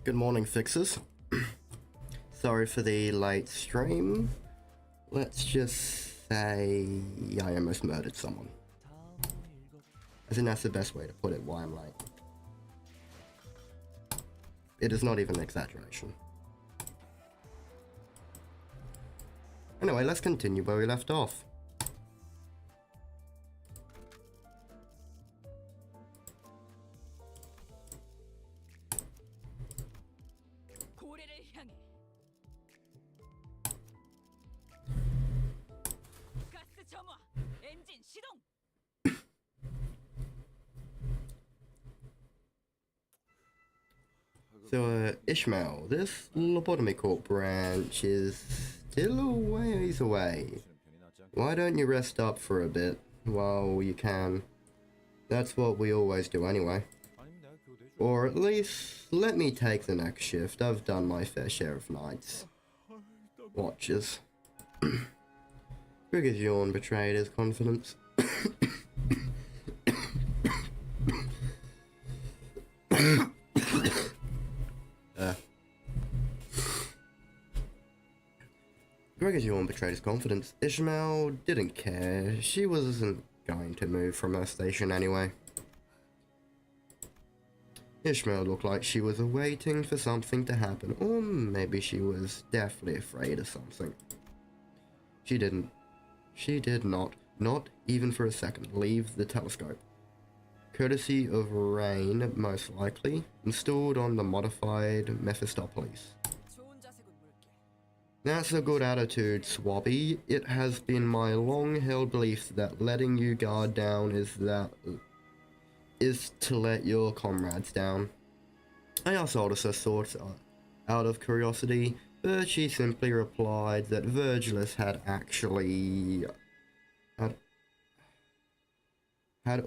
Good morning, fixers. Sorry for the late stream. Let's just say I almost murdered someone. I think that's the best way to put it, why I'm late. It is not even an exaggeration. Anyway, let's continue where we left off. So, Ishmael, this lobotomy corp branch is still a ways away. Why don't you rest up for a bit while you can? That's what we always do anyway. Or at least, let me take the next shift. I've done my fair share of nights. Watches. Trigger's yawn betrayed his confidence. Gregor's yawn betrayed his confidence. Ishmael didn't care. She wasn't going to move from her station anyway. Ishmael looked like she was waiting for something to happen, or maybe she was deathly afraid of something. She didn't. She did not even for a second, leave the telescope. Courtesy of Rain, most likely, installed on the modified Mephistopheles. That's a good attitude, Swabby. It has been my long-held belief that letting you guard down is to let your comrades down. I asked Aldous thoughts out of curiosity, but she simply replied that Virgilus had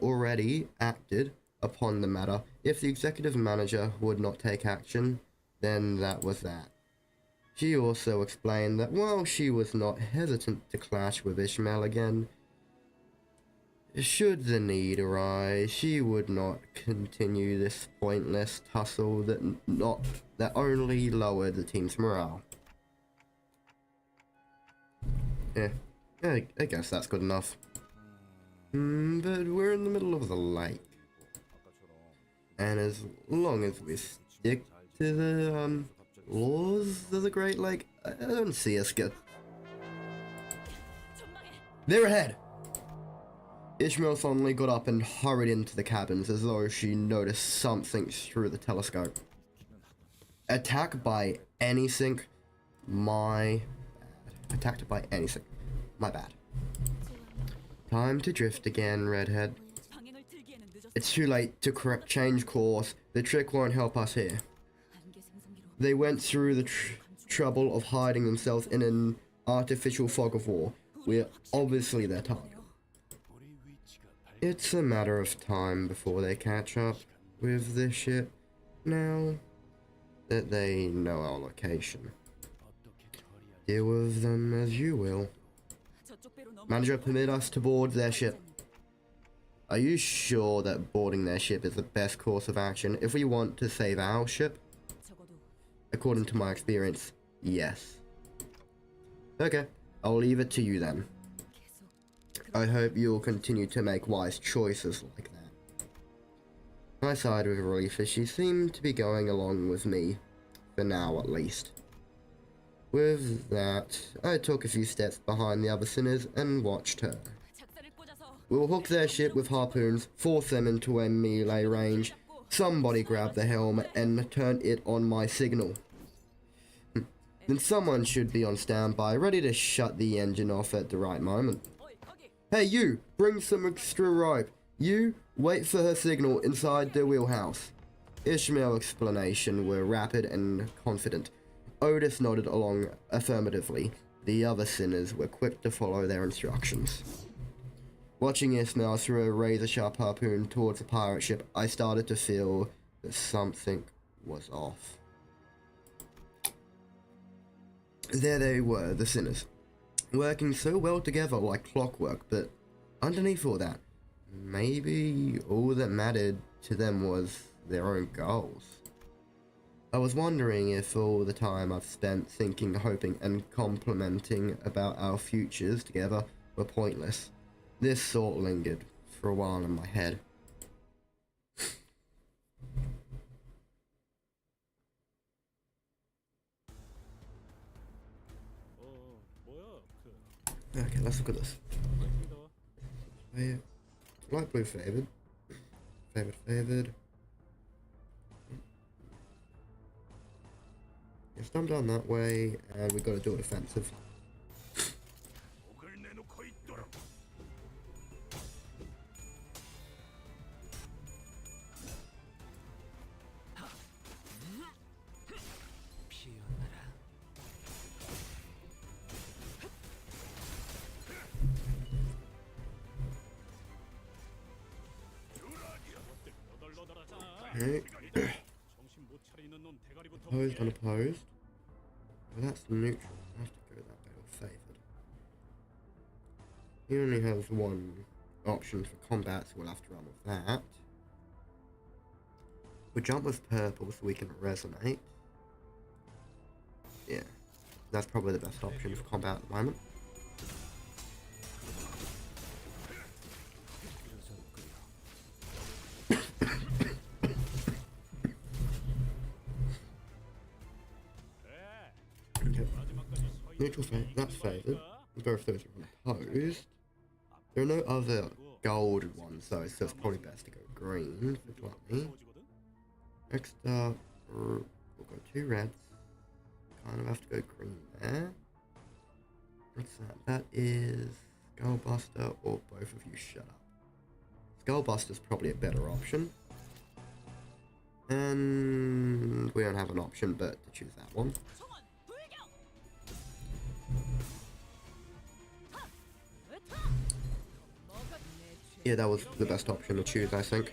already acted upon the matter. If the executive manager would not take action, then that was that. She also explained that while she was not hesitant to clash with Ishmael again, should the need arise, she would not continue this pointless tussle that only lowered the team's morale. Yeah, I guess that's good enough. But we're in the middle of the lake, and as long as we stick to the laws of the Great Lake, I don't see us get. They're ahead! Ishmael suddenly got up and hurried into the cabins as though she noticed something through the telescope. Attacked by anything? My bad. Attacked by anything. My bad. Time to drift again, Redhead. It's too late to change course. The trick won't help us here. They went through the trouble of hiding themselves in an artificial fog of war. We're obviously their target. It's a matter of time before they catch up with this ship, now that they know our location. Deal with them as you will. Manager, permit us to board their ship. Are you sure that boarding their ship is the best course of action if we want to save our ship? According to my experience, yes. Okay, I'll leave it to you then. I hope you'll continue to make wise choices like that. I sighed with relief as she seemed to be going along with me, for now at least. With that, I took a few steps behind the other sinners and watched her. We'll hook their ship with harpoons, force them into a melee range. Somebody grab the helm and turn it on my signal. Then someone should be on standby, ready to shut the engine off at the right moment. Hey you, bring some extra rope. You, wait for her signal inside the wheelhouse. Ishmael's explanation were rapid and confident. Otis nodded along affirmatively. The other sinners were quick to follow their instructions. Watching Ishmael throw a razor-sharp harpoon towards the pirate ship, I started to feel that something was off. There they were, the sinners, working so well together like clockwork, but underneath all that, maybe all that mattered to them was their own goals. I was wondering if all the time I've spent thinking, hoping, and complimenting about our futures together were pointless. This thought lingered for a while in my head. Okay, let's look at this. Light blue favored. Favored. Yes, I'm down that way, and we gotta do a defensive. Okay. Opposed, unopposed. Well, that's neutral. I have to go that way, or favoured. He only has one option for combat, so we'll have to run with that. We'll jump with purple so we can resonate. Yeah, that's probably the best option for combat at the moment. Neutral that's favoured. Both those are opposed. There are no other gold ones though, so it's probably best to go green for 20. Next up, we'll go 2 reds. Kind of have to go green there. What's that? That is Skullbuster, or both of you shut up. Skullbuster's probably a better option. And we don't have an option but to choose that one. Yeah, that was the best option to choose, I think.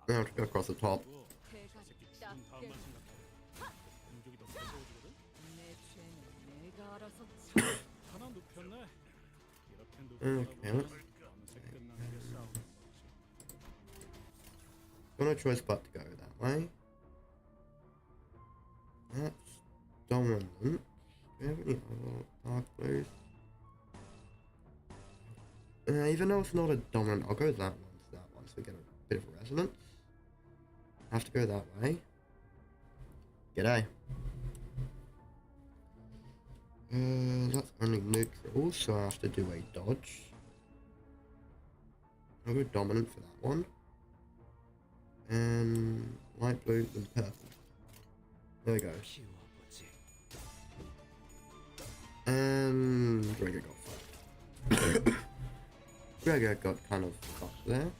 Now to go across the top. Okay, let's no choice but to go that way. That's dominant. Do we have any other dark blues? Even though it's not a dominant, I'll go that one to that one so we get a bit of a resonance. Have to go that way. G'day. That's only neutral, so I have to do a dodge. I'll go dominant for that one. And light blue and purple. There we go. And Gregor got fucked. Gregor got kind of fucked there.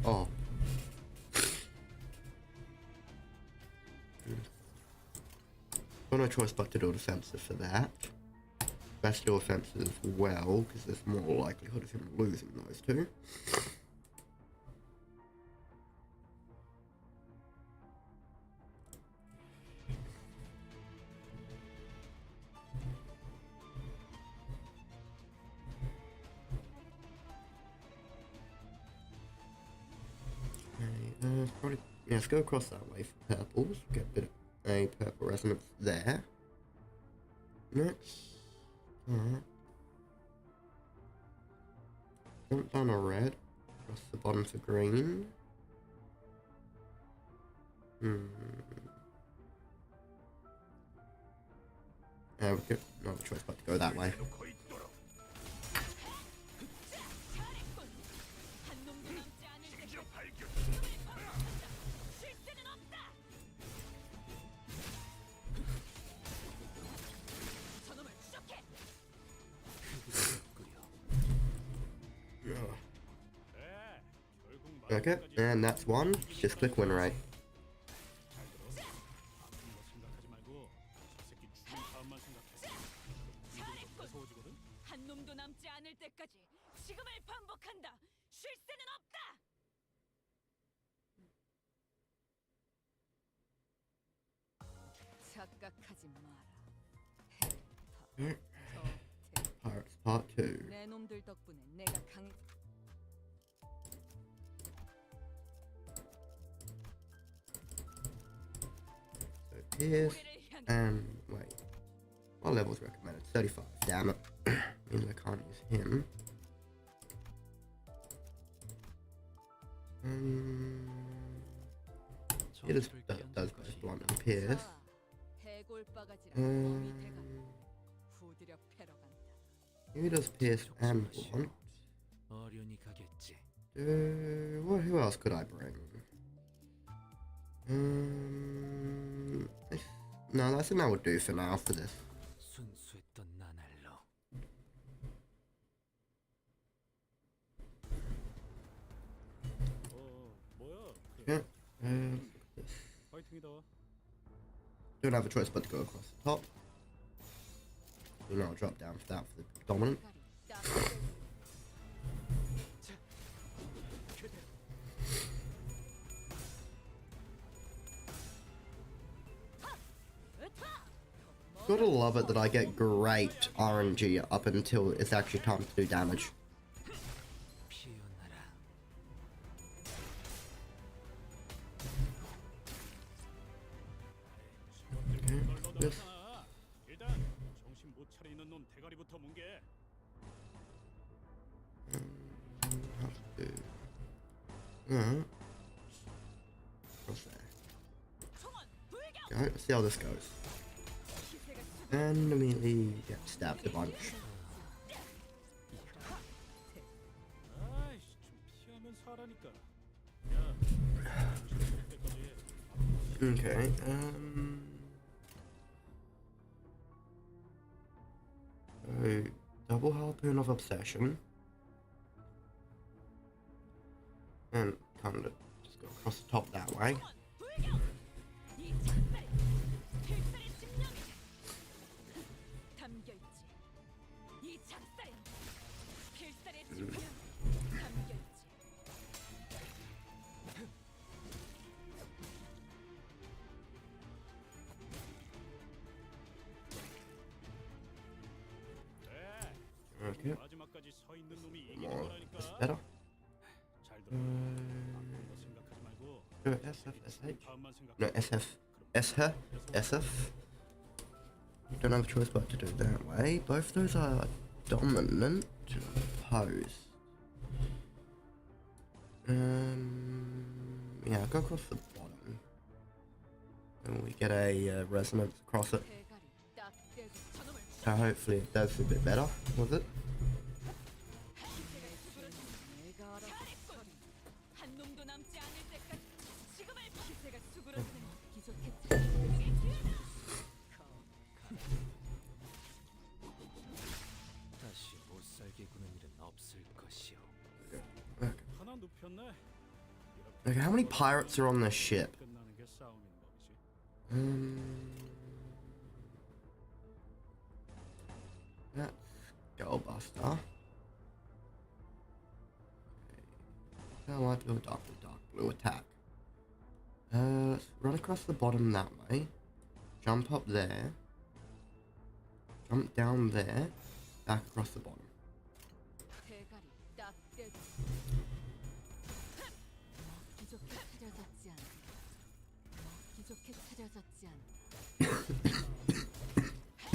Oh. Got no choice but to do defensive for that. Best to do offensive as well, because there's more likelihood of him losing those two. let's go across that way for purples. Get a bit of a purple resonance there. Next, jump down a red, across the bottom to green. We've got no other choice but to go that way. Okay, and that's one. Just click win rate. Pirates Part 2. Pierce and wait. What level's recommended? 35. Damn it. Means I can't use him. It does both blunt and pierce. He does pierce and blunt. Who else could I bring? No, I think that would do for now for this. Yeah, don't have a choice but to go across the top. And I'll drop down for that for the dominant. Gotta love it that I get great RNG up until it's actually time to do damage. Okay, this. What's there? Okay, let's see how this goes. And immediately get stabbed a bunch. Okay, so double harpoon of obsession. And kind of just go across the top that way. Okay. More. That's better. SF. No, SF. SH. SF. Don't have a choice but to do it that way. Both those are dominant. Opposed. Yeah, go across the bottom. And we get a resonance across it. So hopefully it does a bit better with it. Okay, how many pirates are on this ship? That's Skullbuster. Okay. So I want to do a dark blue attack. Let's run across the bottom that way. Jump up there. Jump down there. Back across the bottom. 잊어졌지 않다.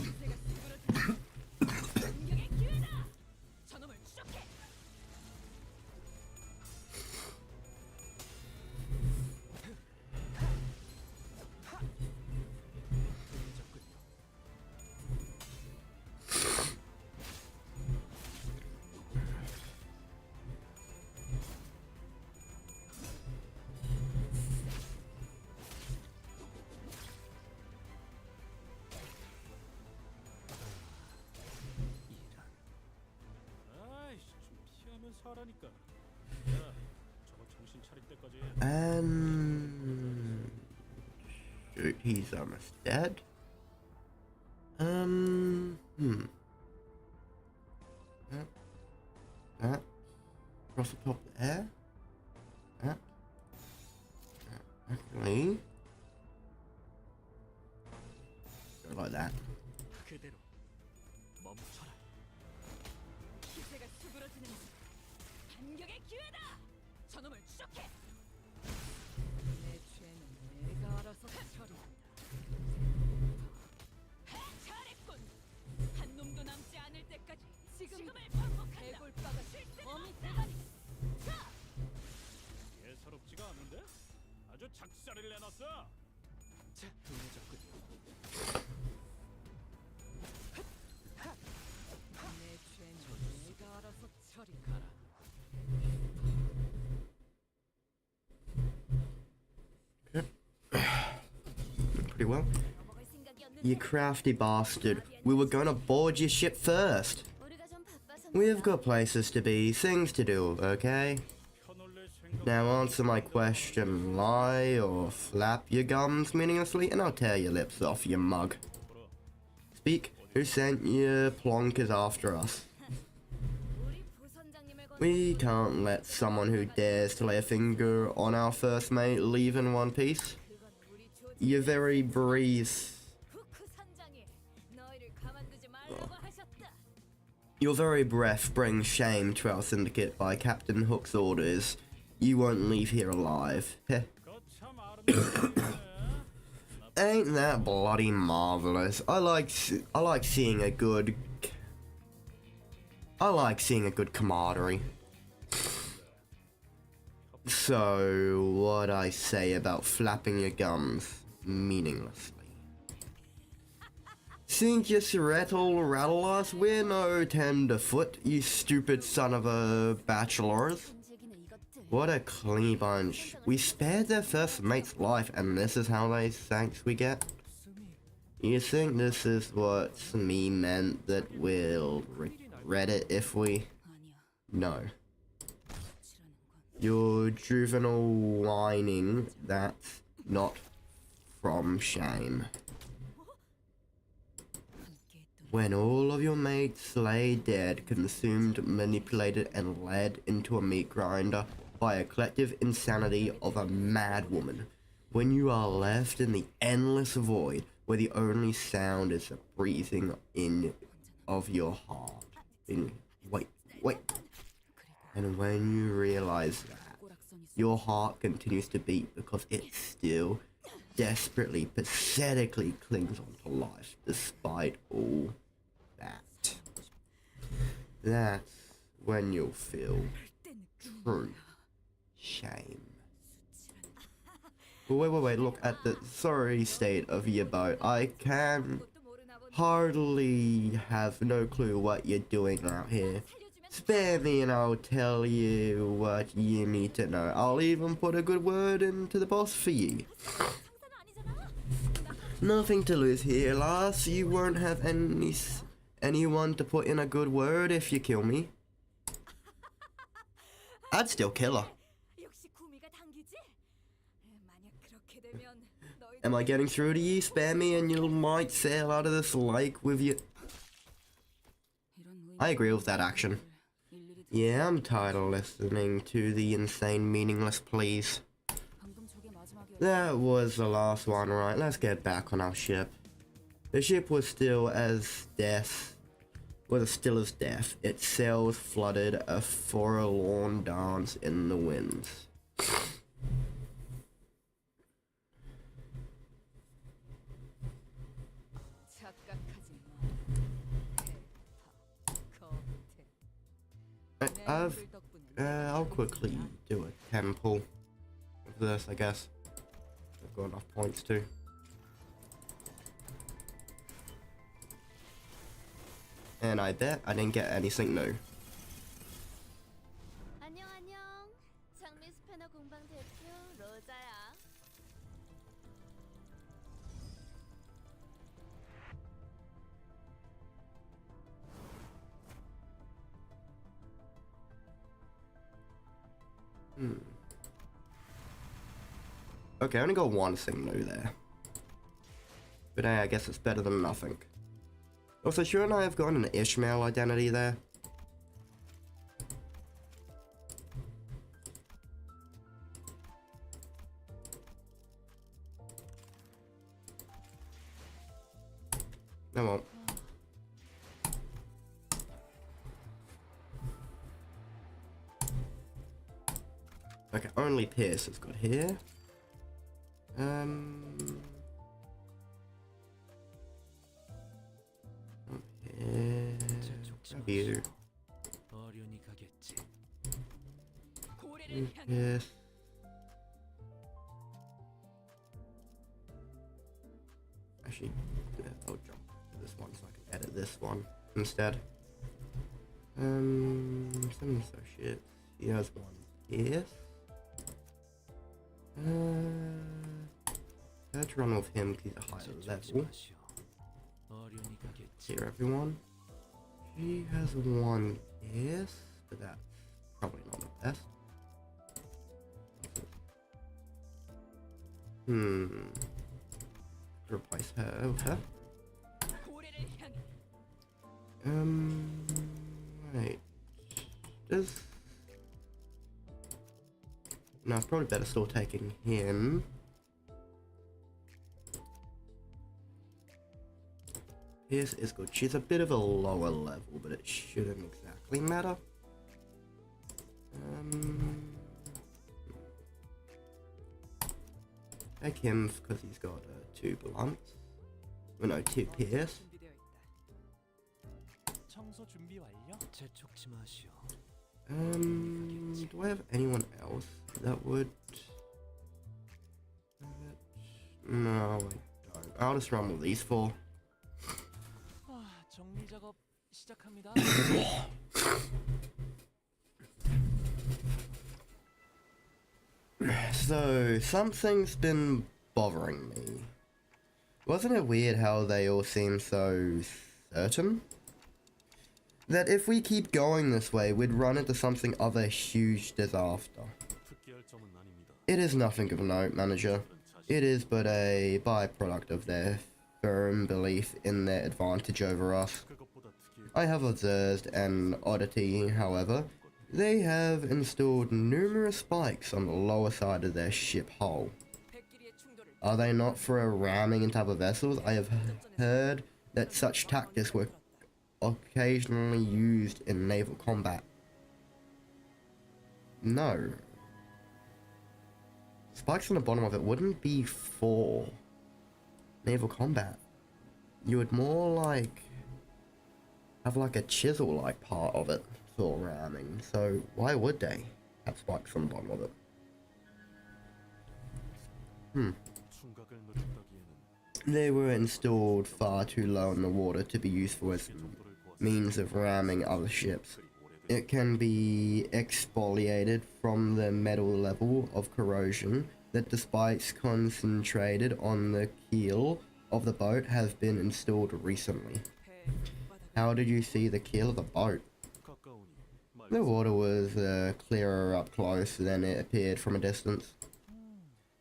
기세가 수그러드는 공격의 기회다. 저놈을 추적해. 하라니까. 야, 저거 정신 차릴 때까지. And shoot, he's almost dead. That across the top there. That actually go like that. 그대로 멈춰라. 기세가 수그러드는 반격의 기회다. 저놈을 추적해. 내 죄는 내가 알아서 처리한다. 잘했군. 한 놈도 남지 않을 때까지 지금을 반복한다. 해골바가 어미 대가리. 자, 예사롭지가 않은데? 아주 작살을 내놨어. 자, 눈에 내 죄는 내가 알아서 처리하라. Pretty well. You crafty bastard. We were gonna board your ship first. We've got places to be, things to do, okay? Now answer my question, lie or flap your gums meaninglessly, and I'll tear your lips off, you mug. Speak, who sent you? Plonk is after us. We can't let someone who dares to lay a finger on our first mate leave in one piece. Your very breeze. Your very breath brings shame to our syndicate by Captain Hook's orders. You won't leave here alive. Ain't that bloody marvelous? I like seeing a good camaraderie. So, what I say about flapping your gums meaninglessly. Think you rattle us? We're no tenderfoot, you stupid son of a bachelors. What a clean bunch. We spared their first mate's life, and this is how many thanks we get? You think this is what me meant, that we'll regret it if we... No. Your juvenile whining, that's not from shame. When all of your mates lay dead, consumed, manipulated, and led into a meat grinder by a collective insanity of a mad woman. When you are left in the endless void, where the only sound is the breathing in of your heart. Wait. And when you realize that, your heart continues to beat because it still desperately, pathetically clings on to life despite all that. That's when you'll feel true shame. But wait, look at the sorry state of your boat. I can hardly have no clue what you're doing out here. Spare me and I'll tell you what you need to know. I'll even put a good word into the boss for you. Nothing to lose here, lass. You won't have anyone to put in a good word if you kill me. I'd still kill her. Am I getting through to you? Spare me and you might sail out of this lake with you. I agree with that action. Yeah, I'm tired of listening to the insane, meaningless pleas. That was the last one, right? Let's get back on our ship. The ship was still as death. Still as death. Its sails flooded a forlorn dance in the winds. I'll quickly do a temple with this, I guess. I've got enough points to. And I bet I didn't get anything new. 안녕 안녕. 장미 스패너 공방 대표 로자야. Okay, I only got one thing new there. But hey, I guess it's better than nothing. Also, shouldn't I have gotten an Ishmael identity there? No, well. Okay, only Pierce has got here. Here. Yes. Actually, I'll jump to this one so I can edit this one instead. Some associates. He has one. Yes. Let's run with him because he's a higher level. Here, everyone. She has one. Yes, but that's probably not the best. Replace her with her. Wait. No, it's probably better still taking him. Pierce is good. She's a bit of a lower level, but it shouldn't exactly matter. Take him because he's got 2 blunts. Well, no, 2 Pierce. Do I have anyone else that would? No, I don't. I'll just run with these 4. So, something's been bothering me. Wasn't it weird how they all seem so certain? That if we keep going this way, we'd run into something of a huge disaster. It is nothing of note, manager. It is but a byproduct of their firm belief in their advantage over us. I have observed an oddity, however. They have installed numerous spikes on the lower side of their ship hull. Are they not for ramming into other vessels? I have heard that such tactics were occasionally used in naval combat. No. Spikes on the bottom of it wouldn't be for naval combat. You would more like have like a chisel like part of it for ramming. So why would they have spikes on the bottom of it? They were installed far too low in the water to be useful as means of ramming other ships. It can be exfoliated from the metal level of corrosion that the spikes concentrated on the keel of the boat have been installed recently. How did you see the keel of the boat? The water was clearer up close than it appeared from a distance.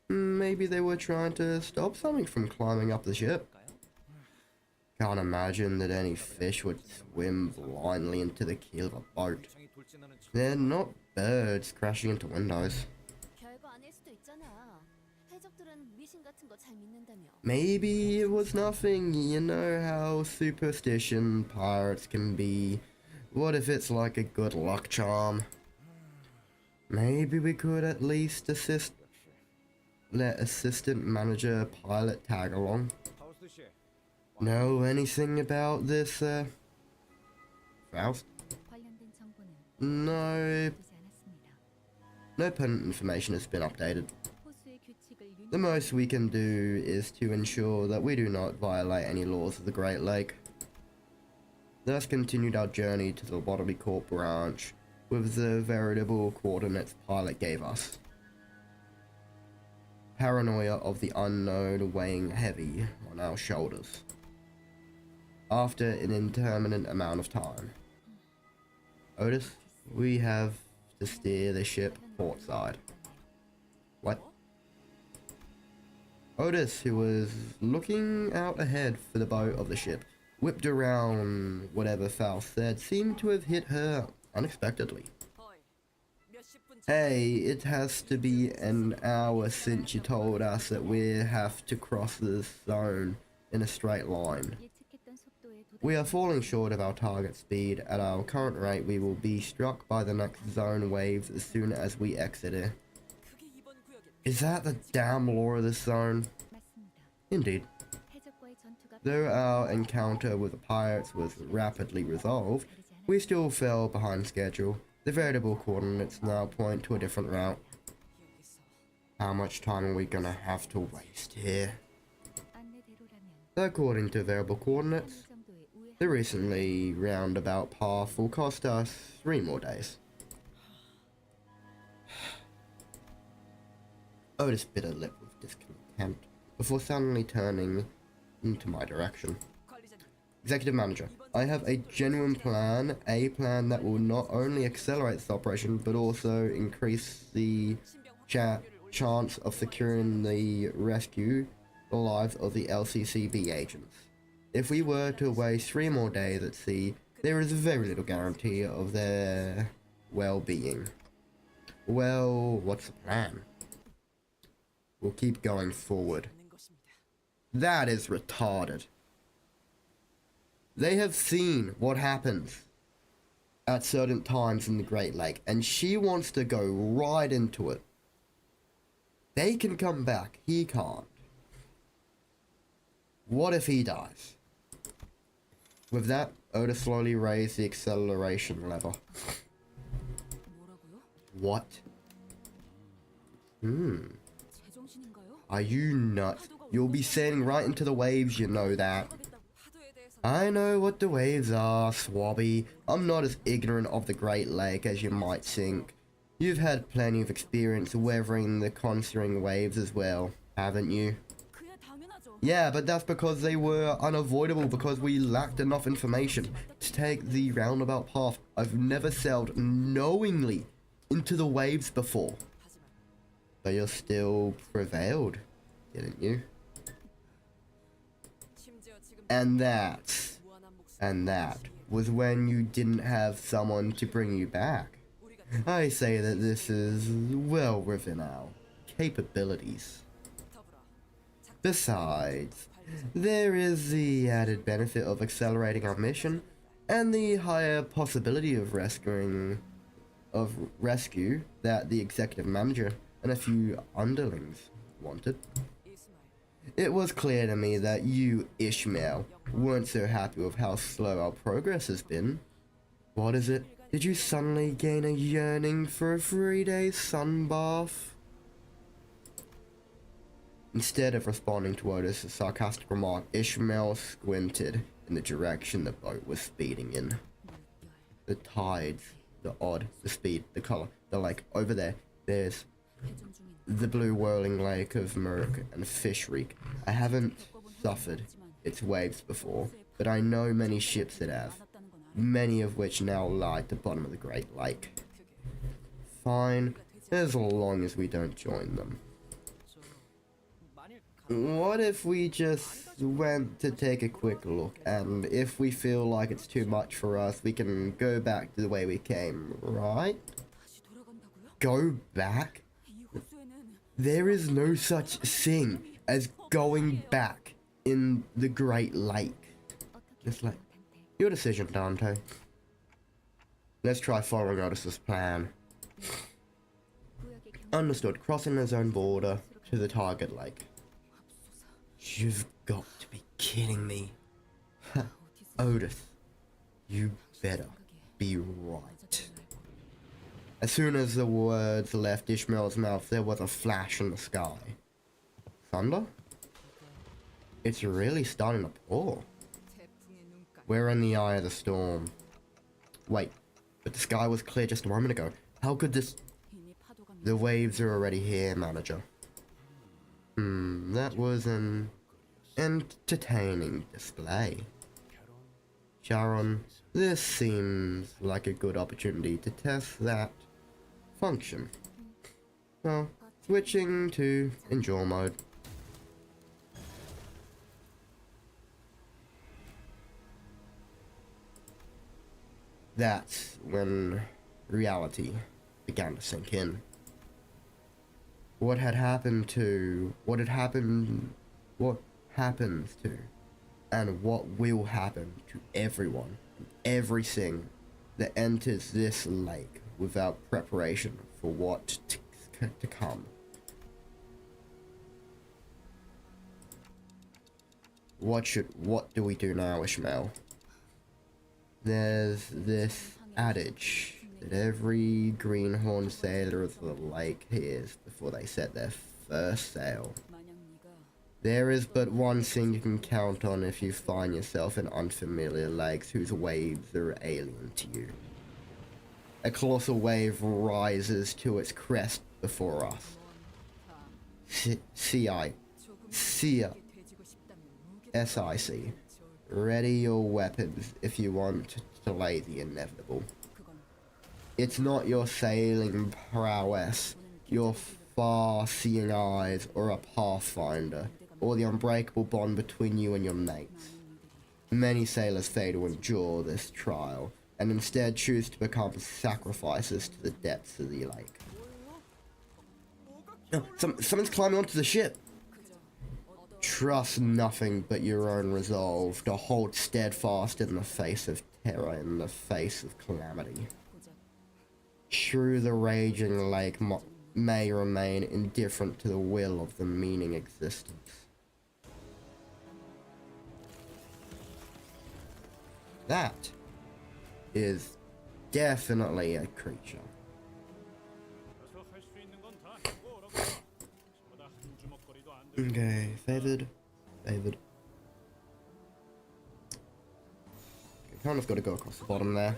Maybe they were trying to stop something from climbing up the ship. Can't imagine that any fish would swim blindly into the keel of a boat. They're not birds crashing into windows. Maybe it was nothing. You know how superstition pirates can be. What if it's like a good luck charm? Maybe we could at least let assistant manager pilot tag along. Know anything about this, Faust? No, no pertinent information has been updated. The most we can do is to ensure that we do not violate any laws of the Great Lake. Thus continued our journey to the Botany Court branch with the veritable coordinates pilot gave us. Paranoia of the unknown weighing heavy on our shoulders. After an interminable amount of time. Otis, we have to steer the ship port side. What? Otis, who was looking out ahead for the bow of the ship, whipped around whatever Foul said, seemed to have hit her unexpectedly. Hey, it has to be an hour since you told us that we have to cross this zone in a straight line. We are falling short of our target speed. At our current rate, we will be struck by the next zone waves as soon as we exit it. Is that the damn law of this zone? Indeed. Though our encounter with the pirates was rapidly resolved, we still fell behind schedule. The veritable coordinates now point to a different route. How much time are we gonna have to waste here? According to variable coordinates, the recently roundabout path will cost us 3 more days. Otis bit a lip with discontent before suddenly turning into my direction. Executive Manager, I have a genuine plan, a plan that will not only accelerate this operation, but also increase the chance of securing the rescue the lives of the LCCB agents. If we were to waste 3 more days at sea, there is very little guarantee of their well-being. Well, what's the plan? We'll keep going forward. That is retarded. They have seen what happens at certain times in the Great Lake, and she wants to go right into it. They can come back, he can't. What if he dies? With that, Oda slowly raised the acceleration lever. What? Are you nuts? You'll be sailing right into the waves, you know that. I know what the waves are, Swabby. I'm not as ignorant of the Great Lake as you might think. You've had plenty of experience weathering the conquering waves as well, haven't you? Yeah, but that's because they were unavoidable because we lacked enough information to take the roundabout path. I've never sailed knowingly into the waves before. But you still prevailed, didn't you? And that was when you didn't have someone to bring you back. I say that this is well within our capabilities. Besides, there is the added benefit of accelerating our mission and the higher possibility of rescue that the executive manager and a few underlings wanted. It was clear to me that you, Ishmael, weren't so happy with how slow our progress has been. What is it? Did you suddenly gain a yearning for a 3-day sun bath? Instead of responding to Otis' sarcastic remark, Ishmael squinted in the direction the boat was speeding in. The tides, the odd, the speed, the color, the lake. Over there, there's the blue whirling lake of murk and fish reek. I haven't suffered its waves before, but I know many ships that have, many of which now lie at the bottom of the Great Lake. Fine, as long as we don't join them. What if we just went to take a quick look, and if we feel like it's too much for us, we can go back to the way we came, right? Go back? There is no such thing as going back in the Great Lake. Just like, your decision, Dante. Let's try following Otis's plan. Understood, crossing the zone border to the target lake. You've got to be kidding me. Otis, you better be right. As soon as the words left Ishmael's mouth, there was a flash in the sky. Thunder? It's really starting to pour. 태풍의 눈깔. We're in the eye of the storm. Wait, but the sky was clear just a moment ago. How could this... 이미 파도가 The waves are already here, manager. That was an entertaining display. Sharon, this seems like a good opportunity to test that function. Well, switching to endure mode. That's when reality began to sink in. What happens to, and what will happen to everyone, everything that enters this lake without preparation for what to come. What do we do now, Ishmael? There's this adage that every greenhorn sailor of the lake hears before they set their first sail. 만약 네가 There is but one thing you can count on if you find yourself in unfamiliar lakes whose waves are alien to you. A colossal wave rises to its crest before us. 조금 SIC. 돼지고 싶다면 SIC. Ready your weapons if you want to delay the inevitable. 그건 It's not your sailing prowess, your far-seeing eyes, or a pathfinder, or the unbreakable bond between you and your mates. Many sailors fail to endure this trial, and instead choose to become sacrifices to the depths of the lake. Oh, someone's climbing onto the ship! Trust nothing but your own resolve to hold steadfast in the face of terror, in the face of calamity. True, the raging lake may remain indifferent to the will of the meaning existence. That is definitely a creature. 그래서 할 수 있는 건 다 해보고 오라고. 저보다 한 주먹거리도 안 돼. Okay, favored. Okay, kind of got to go across the bottom there.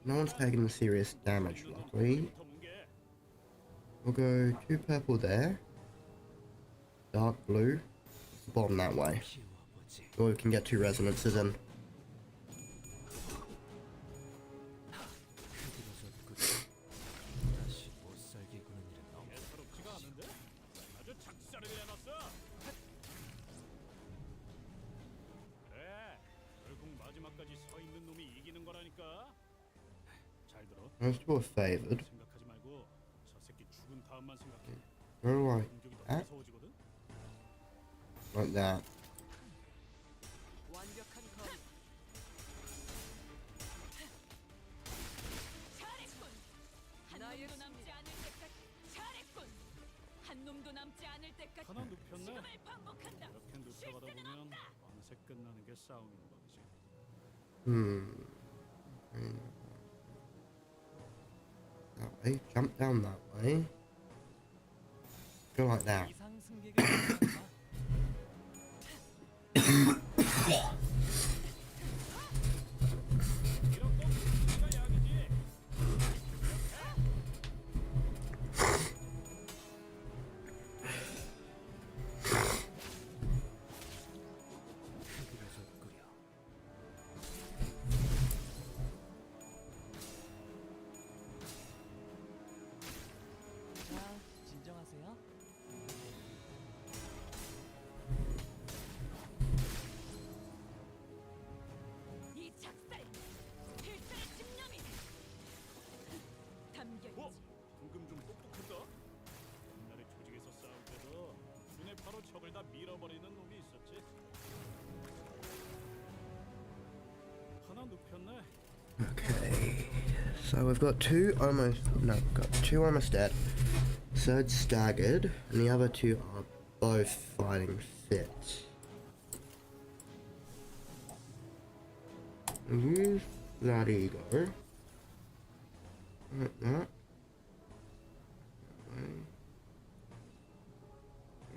No one's taking serious damage, luckily. We'll go 2 purple there. Dark blue. Bottom that way. Or we can get 2 resonances in. 예사롭지가 않은데? 아주 작살을 내놨어. 그래, 결국 마지막까지 서 있는 놈이 이기는 거라니까. 잘 들어. Let's do a favored. 생각하지 말고 저 새끼 죽은 다음만 생각해. Go like 공격이 더 that. 무서워지거든. Like that. 완벽한 거리. 잘했군. 한 놈도 남지 않을 때까지. 잘했군. 한 놈도 남지 않을 때까지. 하나 눕혔네. 지금을 반복한다. 이렇게 눕혀가다 보면 어느새 끝나는 게 싸움인 법이지. That way. Jump down that way. Go like that. 이상 승객의 감사합니다. 이런 거 우리가 약이지. 자, 진정하세요. 이 작살. 필살의 집념이. 담겨 어? 있지. 방금 좀 똑똑했다. 옛날에 조직에서 싸울 때도 눈에 바로 적을 다 밀어버리는 놈이 있었지. 눕혔네. Okay, so we've got two almost dead. Third staggered, and the other two are both fighting fit. Use that ego. Like that.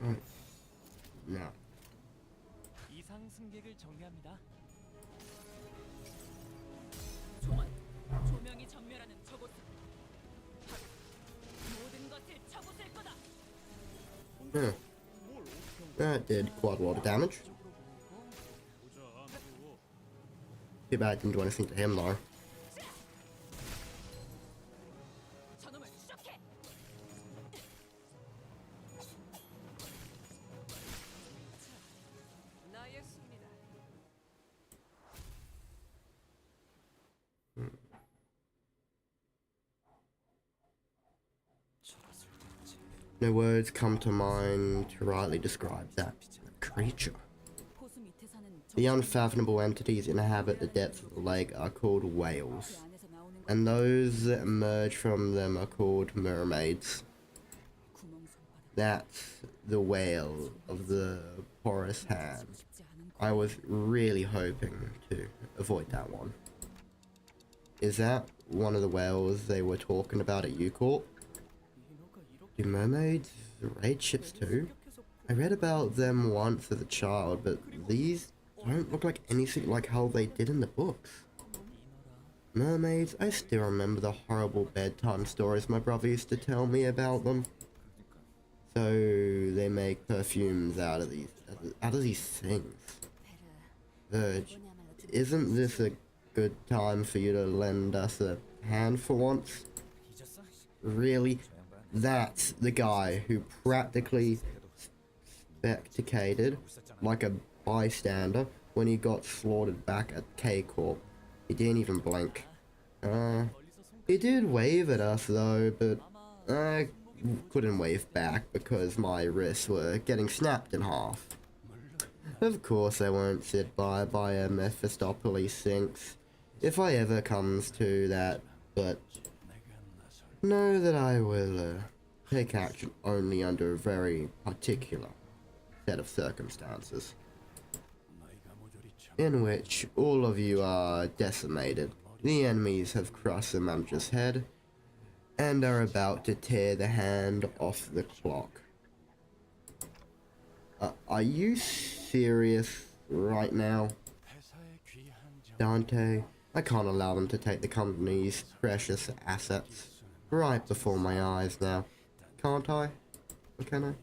Right. Now. 이상 승객을 정리합니다. 조원, 조명이 전멸하는 저곳은 바로 모든 것을 쳐부술 거다. Yeah. That did quite a lot of damage. 쪽으로 보내고 보자, 누구? Too bad it didn't do anything to him though. 저놈을 추적해. 나의 승리다. No words come to mind to rightly describe that creature. 호수 밑에 사는 The unfathomable entities inhabit the depths of the lake are called whales, 그 안에서 나오는 and those that emerge from them are called mermaids. 구멍 손바닥. That's the whale of the porous hand. 쉽지 않은 I was really hoping to avoid that one. Is that one of the whales they were talking about at U-Corp? Do mermaids raid ships too? I read about them once as a child, but these don't look like anything like how they did in the books. Mermaids, I still remember the horrible bedtime stories my brother used to tell me about them. So they make perfumes out of these things. Verge, isn't this a good time for you to lend us a hand for once? Really? That's the guy who practically spectated like a bystander when he got slaughtered back at K-Corp. He didn't even blink. He did wave at us though, but I couldn't wave back because my wrists were getting snapped in half. Of course I won't sit by a Mephistopheles sinks if I ever comes to that, but know that I will take action only under a very particular set of circumstances, in which all of you are decimated. The enemies have crushed the manager's head and are about to tear the hand off the clock. Are you serious right now, Dante? I can't allow them to take the company's precious assets right before my eyes now. Can't I? Can I?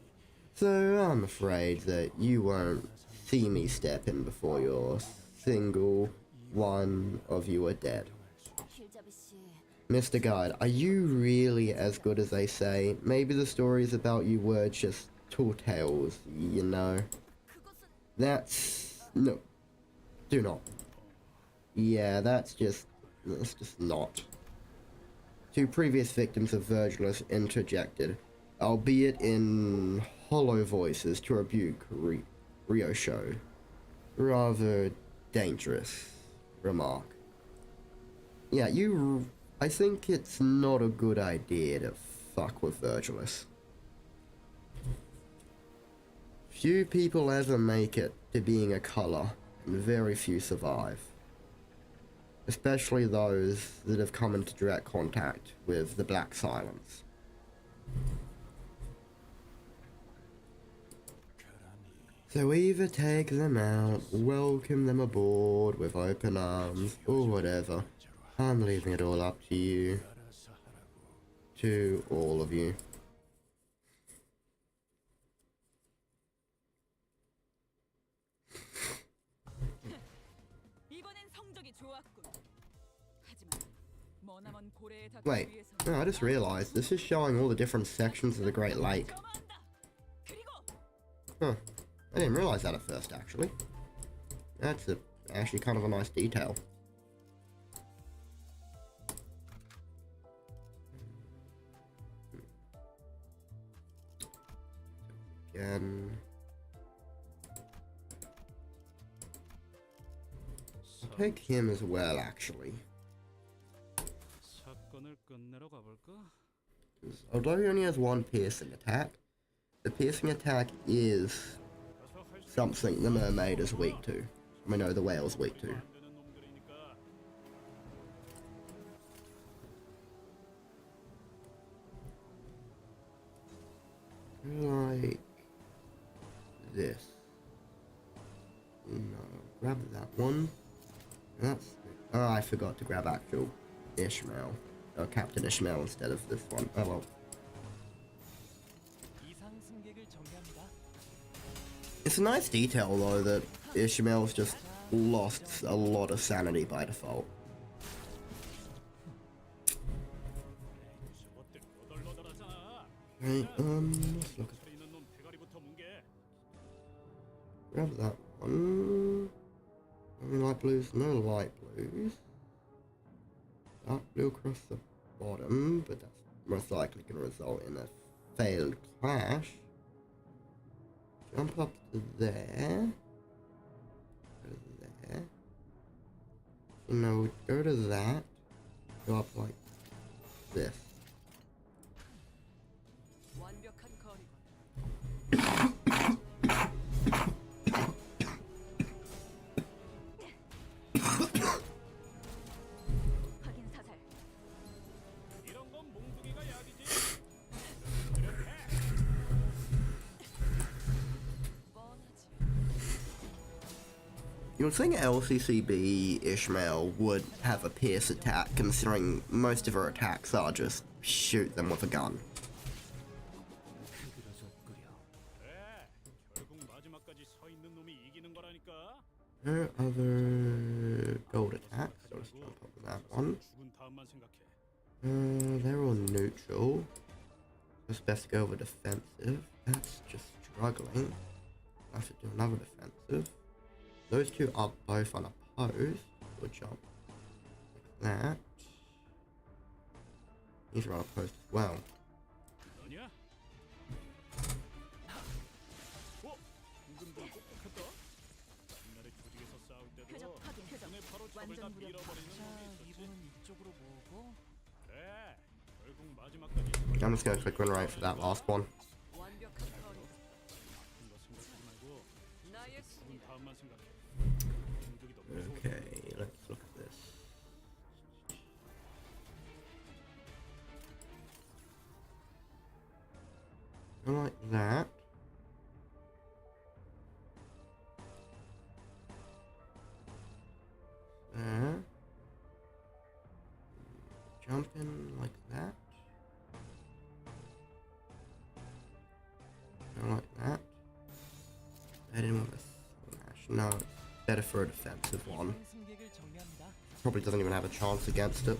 So I'm afraid that you won't see me step in before your single one of you are dead. Mr. Guide, are you really as good as they say? Maybe the stories about you were just tall tales, you know? That's... no. Do not. Yeah, that's just not. Two previous victims of Virgilus interjected, albeit in hollow voices, to rebuke Ryosho. Rather dangerous remark. Yeah, I think it's not a good idea to fuck with Virgilus. Few people ever make it to being a color, and very few survive. Especially those that have come into direct contact with the Black Silence. So either take them out, welcome them aboard with open arms, or whatever. I'm leaving it all up to you. To all of you. Wait, no, I just realized this is showing all the different sections of the Great Lake. Huh. I didn't realize that at first, actually. That's actually kind of a nice detail. Again. take him as well, actually. 사건을 끝내러 가볼까? 'Cause although he only has one piercing attack, the piercing attack is something the mermaid is weak to. I mean, no, the whale's weak to. 안 되는 놈들이니까. Like this. No, grab that one. That's. Oh, I forgot to grab actual Ishmael. Or Captain Ishmael instead of this one. Oh well. 이상 승객을 정리합니다. It's a nice detail though that Ishmael's just lost a lot of sanity by default. 저것들 너덜너덜하잖아. Okay, let's look at 소리 있는 놈 대가리부터 뭉개. grab that one. Any light blues? No light blues. Dark blue across the bottom, but that's most likely going to result in a failed clash. Jump up to there. Go to there. No, go to that. Go up like this. 완벽한 거리건. 확인 사살. 이런 건 몽둥이가 약이지. 뻔하지. You'd think LCCB Ishmael would have a pierce attack, considering most of her attacks are just shoot them with a gun. 그래, 결국 마지막까지 서 있는 놈이 이기는 거라니까. Her other gold attacks, so let's jump up with that one. 죽은 다음만 생각해. They're all neutral. It's best to go with defensive. That's just struggling. I have to do another defensive. Those two are both unopposed. We'll jump like that. These are unopposed as well. 너냐? 방금도 똑똑했다. 옛날에 조직에서 싸울 때도 표적 확인. 표적. 눈에 바로 적을 다 완전 무력. 밀어버리는 자, 놈이 있었지. 이분은 이쪽으로 모으고 그래, 결국 마지막까지 I'm just gonna click run right for that last one. 완벽한 거리. 이거 생각하지 말고 나의 죽은 승리다. 다음만 생각해. 공격이 더 무서워. Okay, let's look at this. Go like that. There. Jump in like that. Go like that. Head in with a slash. No, it's better for a defensive one. 이상 승객을 정리합니다. Probably doesn't even have a chance against it.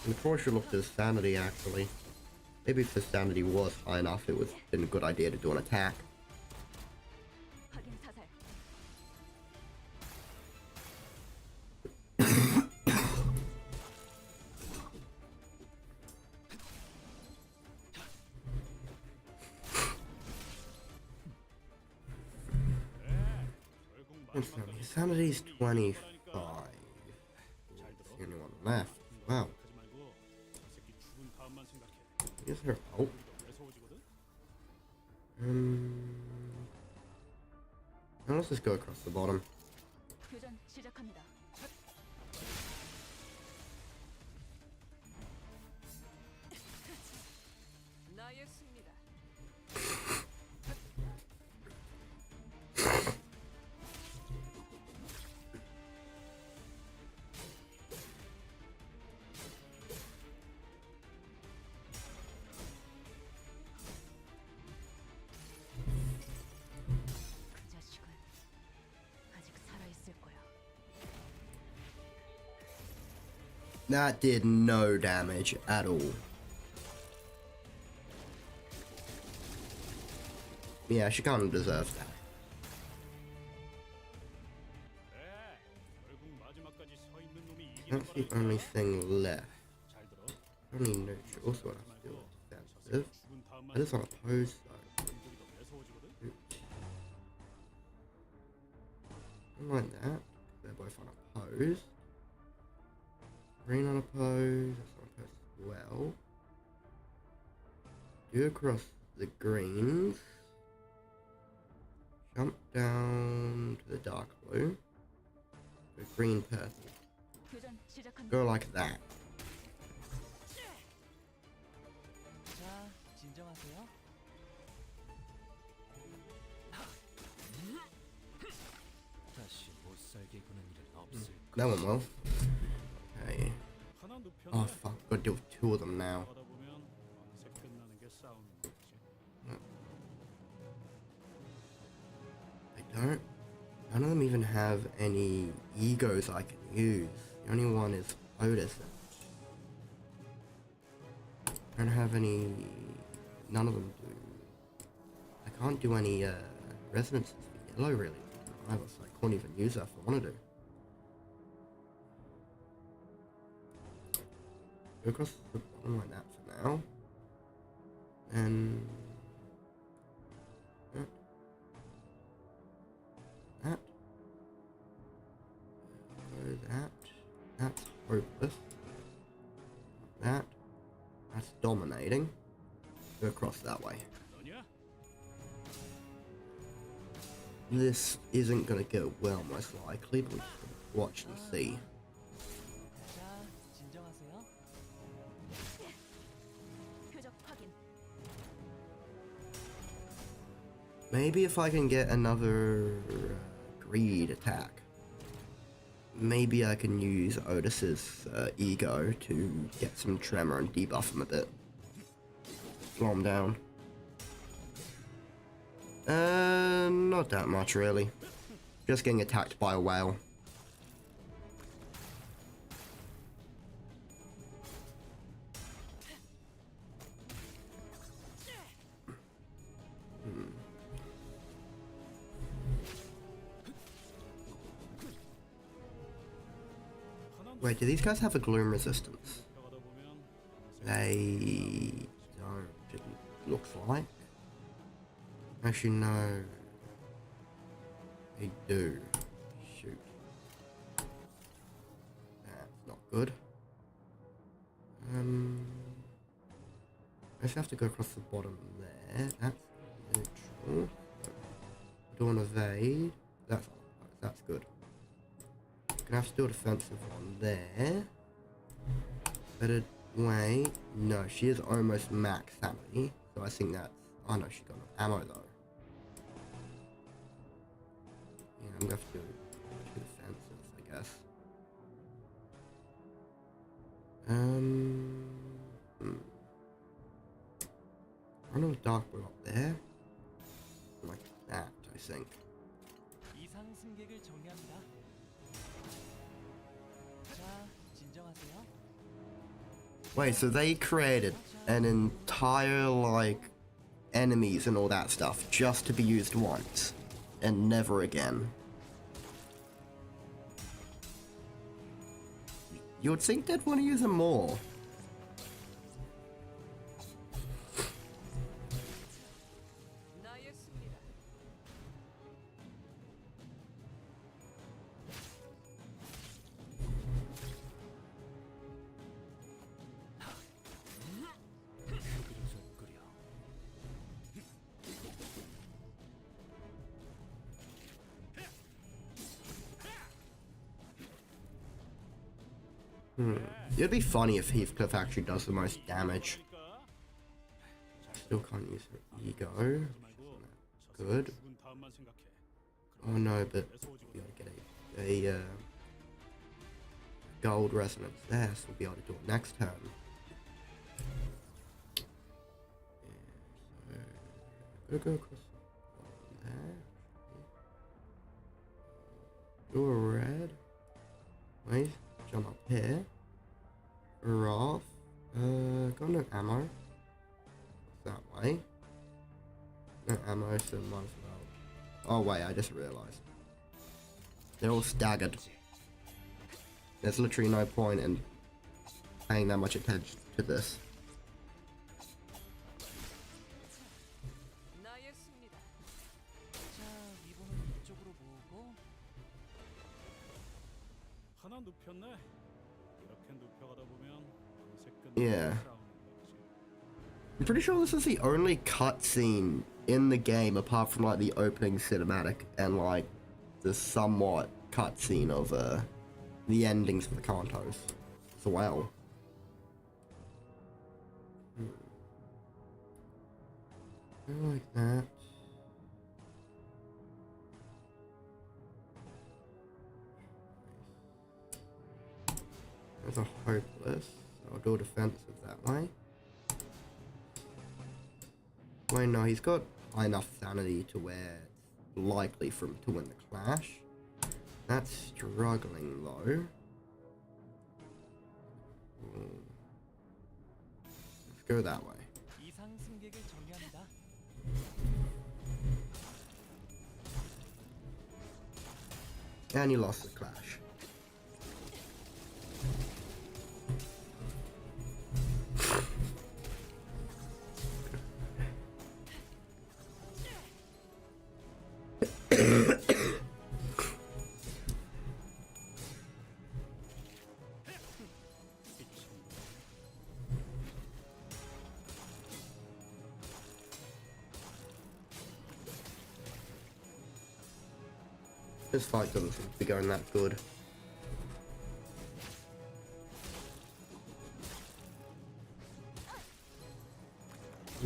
And probably should look at his sanity actually. Maybe if his sanity was high enough, it would have been a good idea to do an attack. 확인 사살. 결국 What's that? 마지막까지 His sanity's 25. 잘 That's 들어. the only one left. Wow. 하지 말고 이 새끼 죽은 다음만 생각해. Is her out? 우리가 매서워지거든. Now let's just go across the bottom. 교전 시작합니다. 나의 승리다. 그 자식은 아직 살아 있을 거야. That did no damage at all. Yeah, she kind of deserves that. 그래, 결국 마지막까지 서 있는 놈이 이기는 That's the 거라니까. only thing left. 잘 들어. Only neutral, also I have to do defensive. 죽은 다음만 That is unopposed though. 공격이 더 매서워지거든. Like that. They're both unopposed. Green unopposed. That's unopposed as well. Do across the greens. Jump down to the dark blue. Go green purple. 교전 시작합니다. Go like that. 자, 진정하세요. 다시 못 살게 구는 일은 없을 That went well. Okay. 하나 눕혔네. Oh fuck, gotta deal with two of them now. 하다 보면 어느새 끝나는 게 싸우는 거지. I don't. None of them even have any egos I can use. The only one is Otis. I don't have any. None of them do. I can't do any resonances for yellow really either, so I can't even use that if I want to do. Go across the bottom like that for now. And that. That. That's hopeless. That. That's dominating. Go across that way. 너냐? This isn't gonna go well, most likely, but we'll just watch and see. 자, 진정하세요. 표적 확인. Maybe if I can get another greed attack. Maybe I can use Otis's ego to get some tremor and debuff him a bit. Slow him down. Not that much really. Just getting attacked by a whale. Wait, do these guys have a gloom resistance? 가다 보면 They don't, it looks like. Actually, no. They do. Shoot. That's not good. I just have to go across the bottom there. That's neutral. Do an evade. That's good. Gonna have to do a defensive one there. Better wait. No, she is almost max sanity, so I think that's. Oh no, she got no ammo though. Yeah, I'm gonna have to do two defensives, I guess. Run a dark blue up there, like that, I think. 이상 승객을 정리합니다. 자, 진정하세요. Wait, so they created an entire, like, enemies and all that stuff just to be used once and never again. You would think they'd want to use them more. 나의 승리다. 끄적끄려. It'd be funny if Heathcliff actually does the most damage. Still can't use her ego. Good. 죽은 다음만 생각해. Oh no, but we'll be able to get a gold resonance there, so we'll be able to do it next turn. Yeah, so gotta go across there. Do a red. Wait, jump up here. Off. Got no ammo. That way. No ammo, so might as well. Oh wait, I just realised. They're all staggered. There's literally no point in paying that much attention to this. 나의 승리다. 자, 리본은 이쪽으로 모으고 꽤나 눕혔네. 이렇게 눕혀가다 보면 밤새 Yeah. 끝나는 싸움인 거지. I'm pretty sure this is the only cutscene in the game apart from like the opening cinematic and like the somewhat cutscene of the endings for the Kantos as well. I like that. There's a hopeless. I'll do defensive that way. Wait, no, he's got high enough sanity to where it's likely for him to win the clash. That's struggling though. Let's go that way. 이상 승객을 정리합니다. And he lost the clash. This fight doesn't seem to be going that good.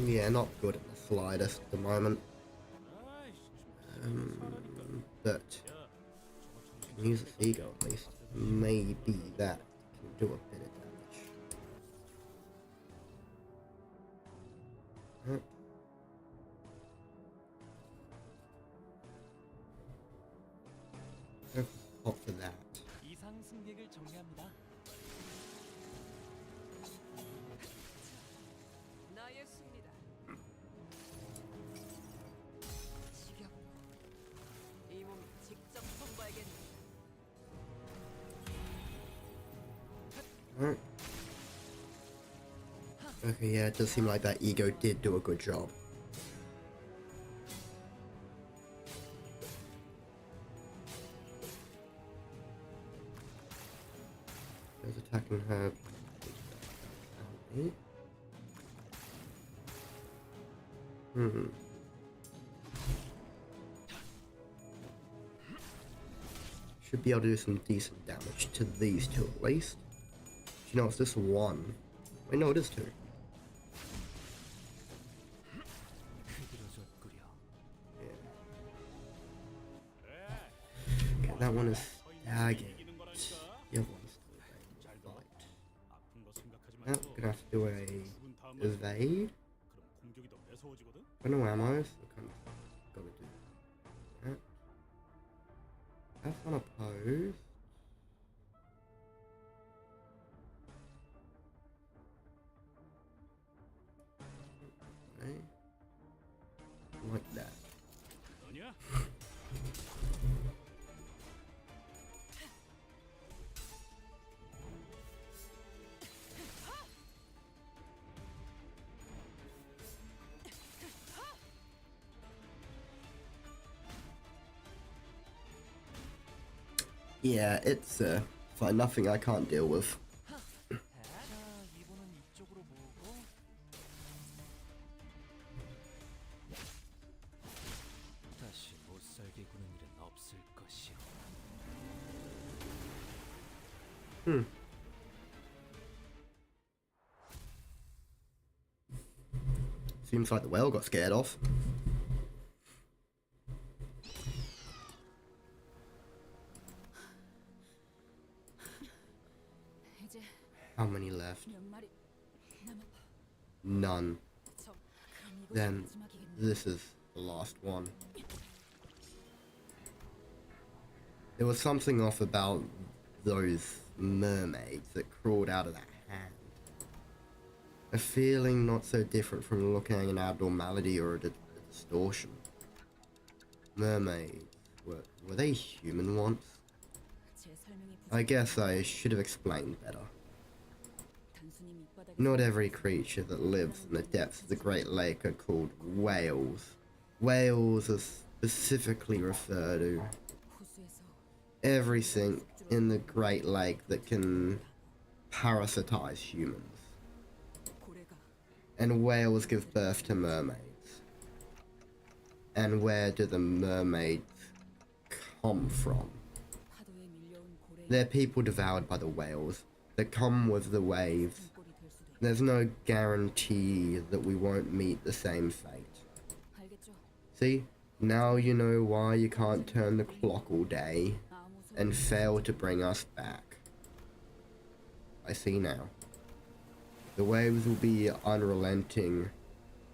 Yeah, not good in the slightest at the moment. But I can use a seagull at least. Maybe that can do a bit of damage. Huh. Opt for that. 이상 승객을 정리합니다. 나였습니다. 지겹고 이 몸 직접 손봐야겠네. Alright. Okay, yeah, it does seem like that ego did do a good job. There's attacking her. Should be able to do some decent damage to these two at least. You know, it's just one. Wait, no, it is two. Okay, that one is staggered. The other one's still fight. Now, we're gonna have to do a evade. Got no ammo, so kind of gotta do that. That's unopposed. Okay. Like that. Yeah, it's fine. Nothing I can't deal with. 자, 이번은 이쪽으로 모으고 다시 못살게 구는 일은 없을 것이오. Seems like the whale got scared off. 이제 How many left? 몇 마리 남았다. None. 그럼 이곳이 Then 마지막이겠네. this is the last one. There was something off about those mermaids that crawled out of that hand. A feeling not so different from looking at an abnormality or a distortion. Mermaids, were they human once? 제 설명이 I guess I should have explained better. 단순히 밑바닥에 Not every creature that lives in the depths of the Great Lake are called whales. Whales are specifically referred to 호수에서 everything in the Great Lake that can parasitize humans. 고래가 And whales give birth to mermaids. And where do the mermaids come from? 파도에 밀려온 고래의 They're people devoured by the whales that come with the waves. 꼴이 될 수도 있다. There's no guarantee that we won't meet the same fate. 알겠죠? See? Now you know why you can't turn the clock all day 아무 소리 and fail to bring us back. I see now. The waves will be unrelenting,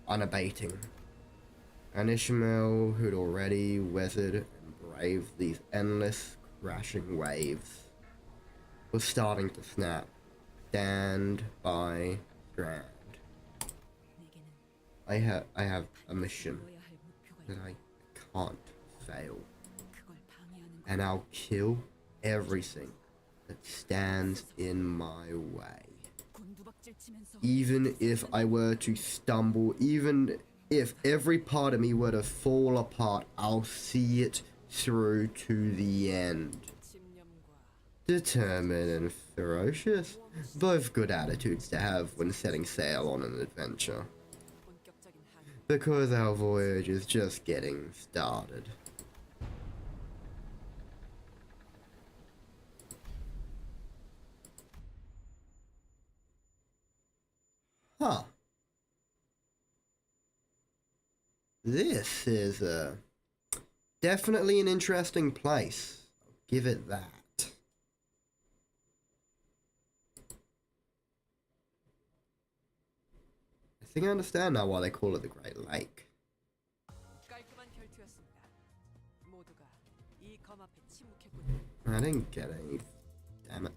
unabating. And Ishmael, who'd already weathered and braved these endless crashing waves, was starting to snap. Stand by strand. 내게는 I have a mission 이뤄야 할 목표가 that 있다. I can't fail. 그걸 방해하는 And I'll kill everything that stands in my way. 곤두박질 치면서 Even if I were to stumble, even if every part of me were to fall apart, I'll see it through to the end. 집념과 Determined and ferocious, both good attitudes to have when setting sail on an adventure. 본격적인 항해. Because our voyage is just getting started. Huh. This is definitely an interesting place. I'll give it that. I think I understand now why they call it the Great Lake. 깔끔한 결투였습니다. 모두가 이 검 앞에 침묵했군요. I didn't get any. Damn it.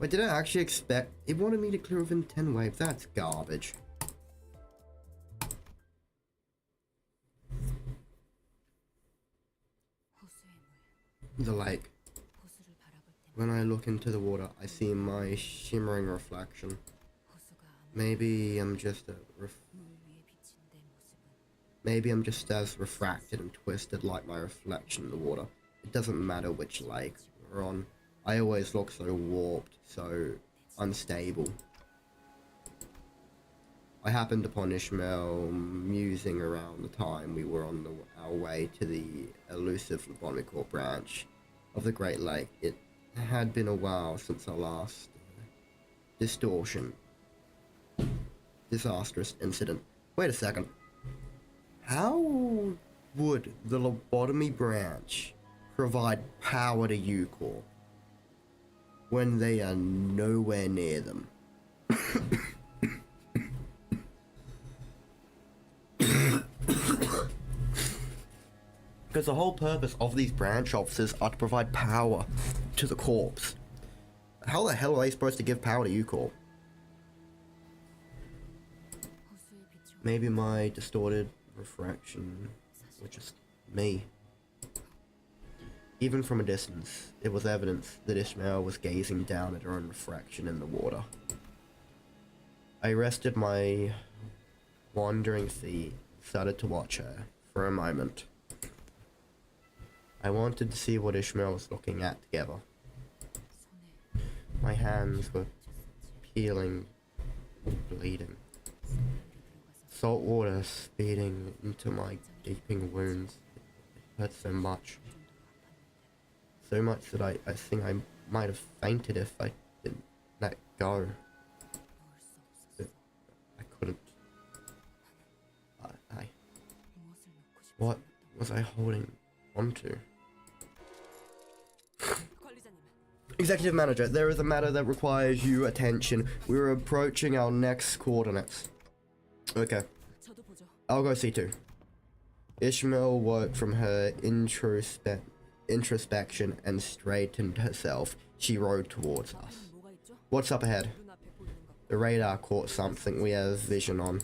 Wait, did I actually expect... It wanted me to clear within 10 waves. That's garbage. 호수의 물, The lake. 호수를 바라볼 때마다 When I look into the water, I see my shimmering reflection. 호수가 아무 Maybe I'm just a... 물 위에 비친 내 모습은 Maybe I'm just as refracted and twisted like my reflection in the water. It doesn't matter which lake we're on. I always look so warped, so unstable. I happened upon Ishmael musing around the time we were on our way to the elusive Limbuscompany branch of the Great Lake. It had been a while since our last disastrous incident. Wait a second. How would the lobotomy branch provide power to Ucore when they are nowhere near them? Because the whole purpose of these branch officers are to provide power to the corpse. How the hell are they supposed to give power to Ucore? 호수에 비추어 Maybe my distorted refraction was just me. Even from a distance, it was evidence that Ishmael was gazing down at her own refraction in the water. I rested my wandering feet, started to watch her for a moment. I wanted to see what Ishmael was looking at together. 손에 My hands were peeling, bleeding. Salt water speeding into my gaping wounds. It hurt so much. So much that I think I might have fainted if I didn't let go. 놓을 수 없었어. I couldn't. I 무엇을 놓고 싶지 what 않았던 was I holding onto? 관리자님, Executive Manager, there is a matter that requires your attention. We're approaching our next coordinates. Okay, 저도 보죠. I'll go see too. Ishmael woke from her introspection and straightened herself. She rode towards us. 앞에는 뭐가 있죠? What's up ahead? 눈앞에 보이는 것. The radar caught something we have vision on.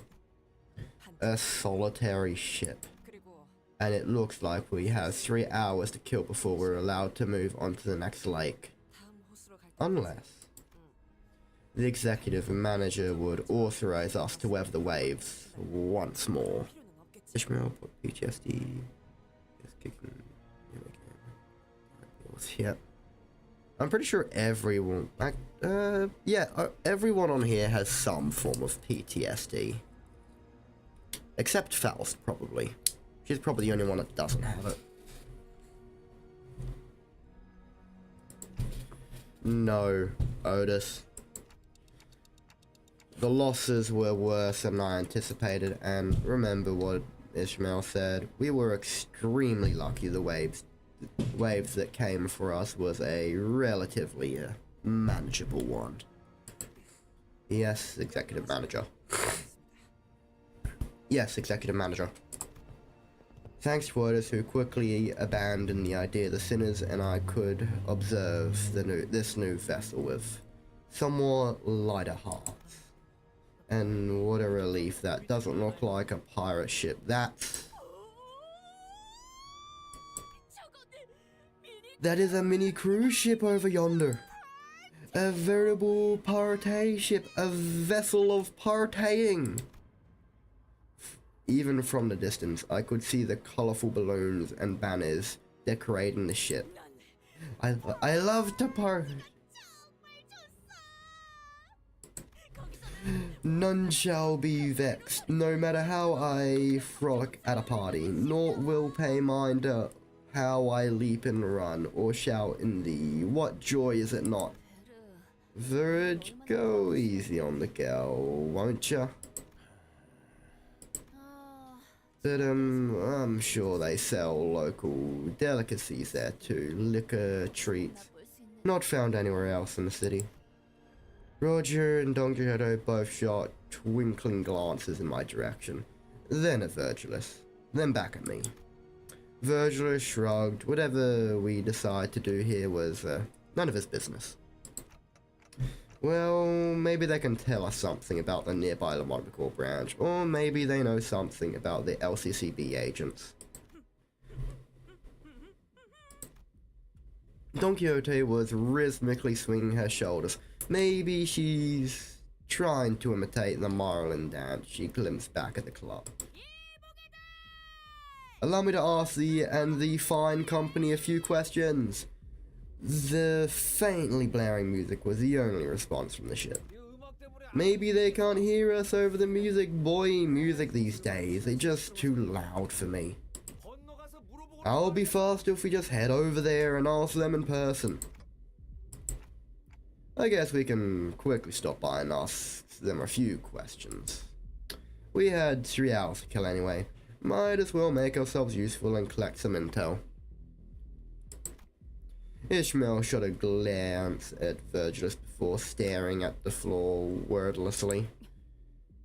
한 A solitary ship. 그리고 And it looks like we have 3 hours to kill before we're allowed to move on to the next lake. 다음 호수로 갈 때. Unless the executive manager would authorize us to weather the waves once more. 필요는 없겠지. Ishmael put PTSD is kicking him again. vessels yet. I'm pretty sure everyone, everyone on here has some form of PTSD. Except Faust, probably. She's probably the only one that doesn't have it. No, Otis. The losses were worse than I anticipated, and remember what Ishmael said. We were extremely lucky the waves that came for us was a relatively manageable one. Yes, executive manager. Yes, executive manager. Thanks to Otis, who quickly abandoned the idea of the sinners, and I could observe this new vessel with somewhat lighter hearts. And what a relief that doesn't look like a pirate ship. That is a mini cruise ship over yonder. A veritable party ship, a vessel of partying. Even from the distance, I could see the colorful balloons and banners decorating the ship. I love to party. None shall be vexed, no matter how I frolic at a party, nor will pay mind to how I leap and run, or shout in the what joy is it not? Verge, go easy on the gal, won't ya? But I'm sure they sell local delicacies there too, liquor, treats, not found anywhere else in the city. Roger and Don Quixote both shot twinkling glances in my direction, then at Virgilus, then back at me. Virgilus shrugged. Whatever we decide to do here was none of his business. Well, maybe they can tell us something about the nearby Lamonical branch, or maybe they know something about the LCCB agents. Don Quixote was rhythmically swinging her shoulders. Maybe she's trying to imitate the Marlin dance she glimpsed back at the club. Allow me to ask thee and the fine company a few questions. The faintly blaring music was the only response from the ship. Maybe they can't hear us over the music. Boy, music these days, they're just too loud for me. I'll be faster if we just head over there and ask them in person. I guess we can quickly stop by and ask them a few questions. We had 3 hours to kill anyway. Might as well make ourselves useful and collect some intel. Ishmael shot a glance at Virgilus before staring at the floor wordlessly.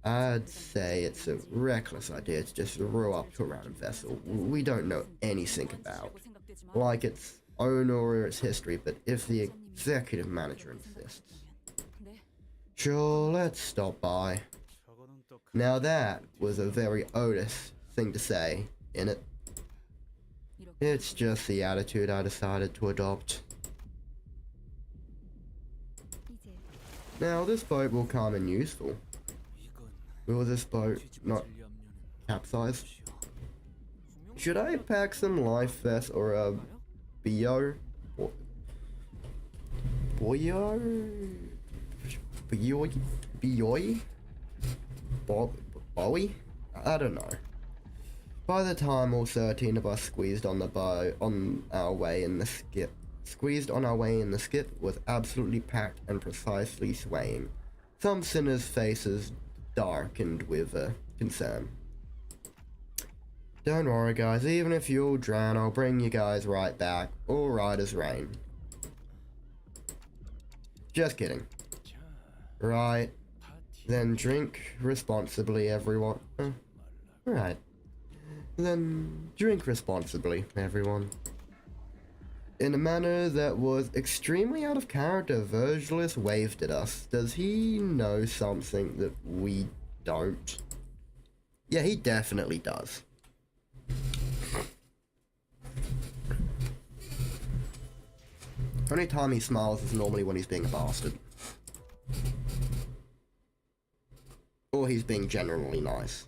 I'd say it's a reckless idea to just row up to a random vessel we don't know anything about, like its owner or its history, but if the executive manager insists. Sure, let's stop by. Now that was a very Otis thing to say, innit? It's just the attitude I decided to adopt. Now this boat will come in useful. Will this boat not capsize? Should I pack some life vest or a Bowie? I don't know. By the time all 13 of us squeezed on our way in the skip was absolutely packed and precisely swaying. Some sinners' faces darkened with concern. Don't worry guys, even if you all drown, I'll bring you guys right back, all right as rain. Just kidding. Right, then drink responsibly everyone. Right. Then drink responsibly, everyone. In a manner that was extremely out of character, Virgilus waved at us. Does he know something that we don't? Yeah, he definitely does. Only time he smiles is normally when he's being a bastard. Or he's being generally nice,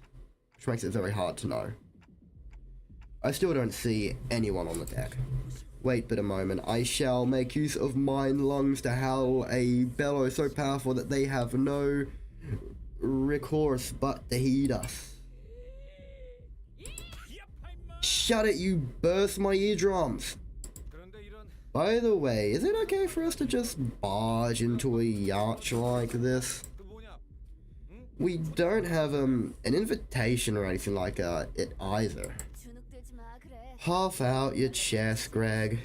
which makes it very hard to know. I still don't see anyone on the deck. Wait but a moment, I shall make use of mine lungs to howl a bellow so powerful that they have no recourse but to heed us. Shut it, you burst my eardrums! By the way, is it okay for us to just barge into a yacht like this? We don't have an invitation or anything like it either. Half out your chest, Greg.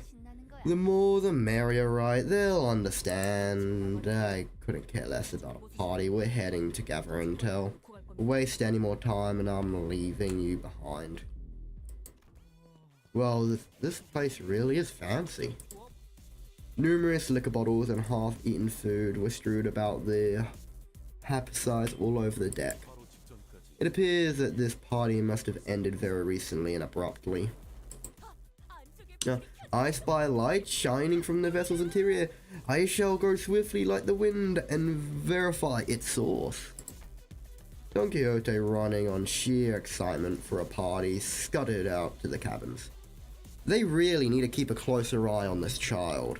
The more the merrier, right? They'll understand. I couldn't care less about a party. We're heading to gather intel. Waste any more time and I'm leaving you behind. Well, this place really is fancy. Numerous liquor bottles and half-eaten food were strewed about the haphazard all over the deck. It appears that this party must have ended very recently and abruptly. I spy light shining from the vessel's interior. I shall go swiftly like the wind and verify its source. Don Quixote, running on sheer excitement for a party, scudded out to the cabins. They really need to keep a closer eye on this child.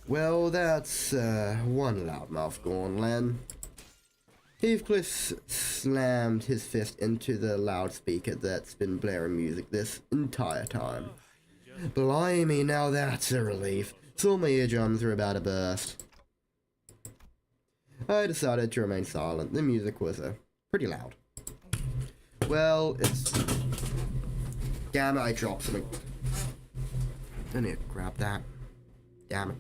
Well, that's one loudmouth gone, Len. Heathcliff slammed his fist into the loudspeaker that's been blaring music this entire time. Blimey, now that's a relief. So my eardrums are about to burst. I decided to remain silent. The music was pretty loud. Well, it's... Damn it, I dropped something. I need to grab that. Damn it.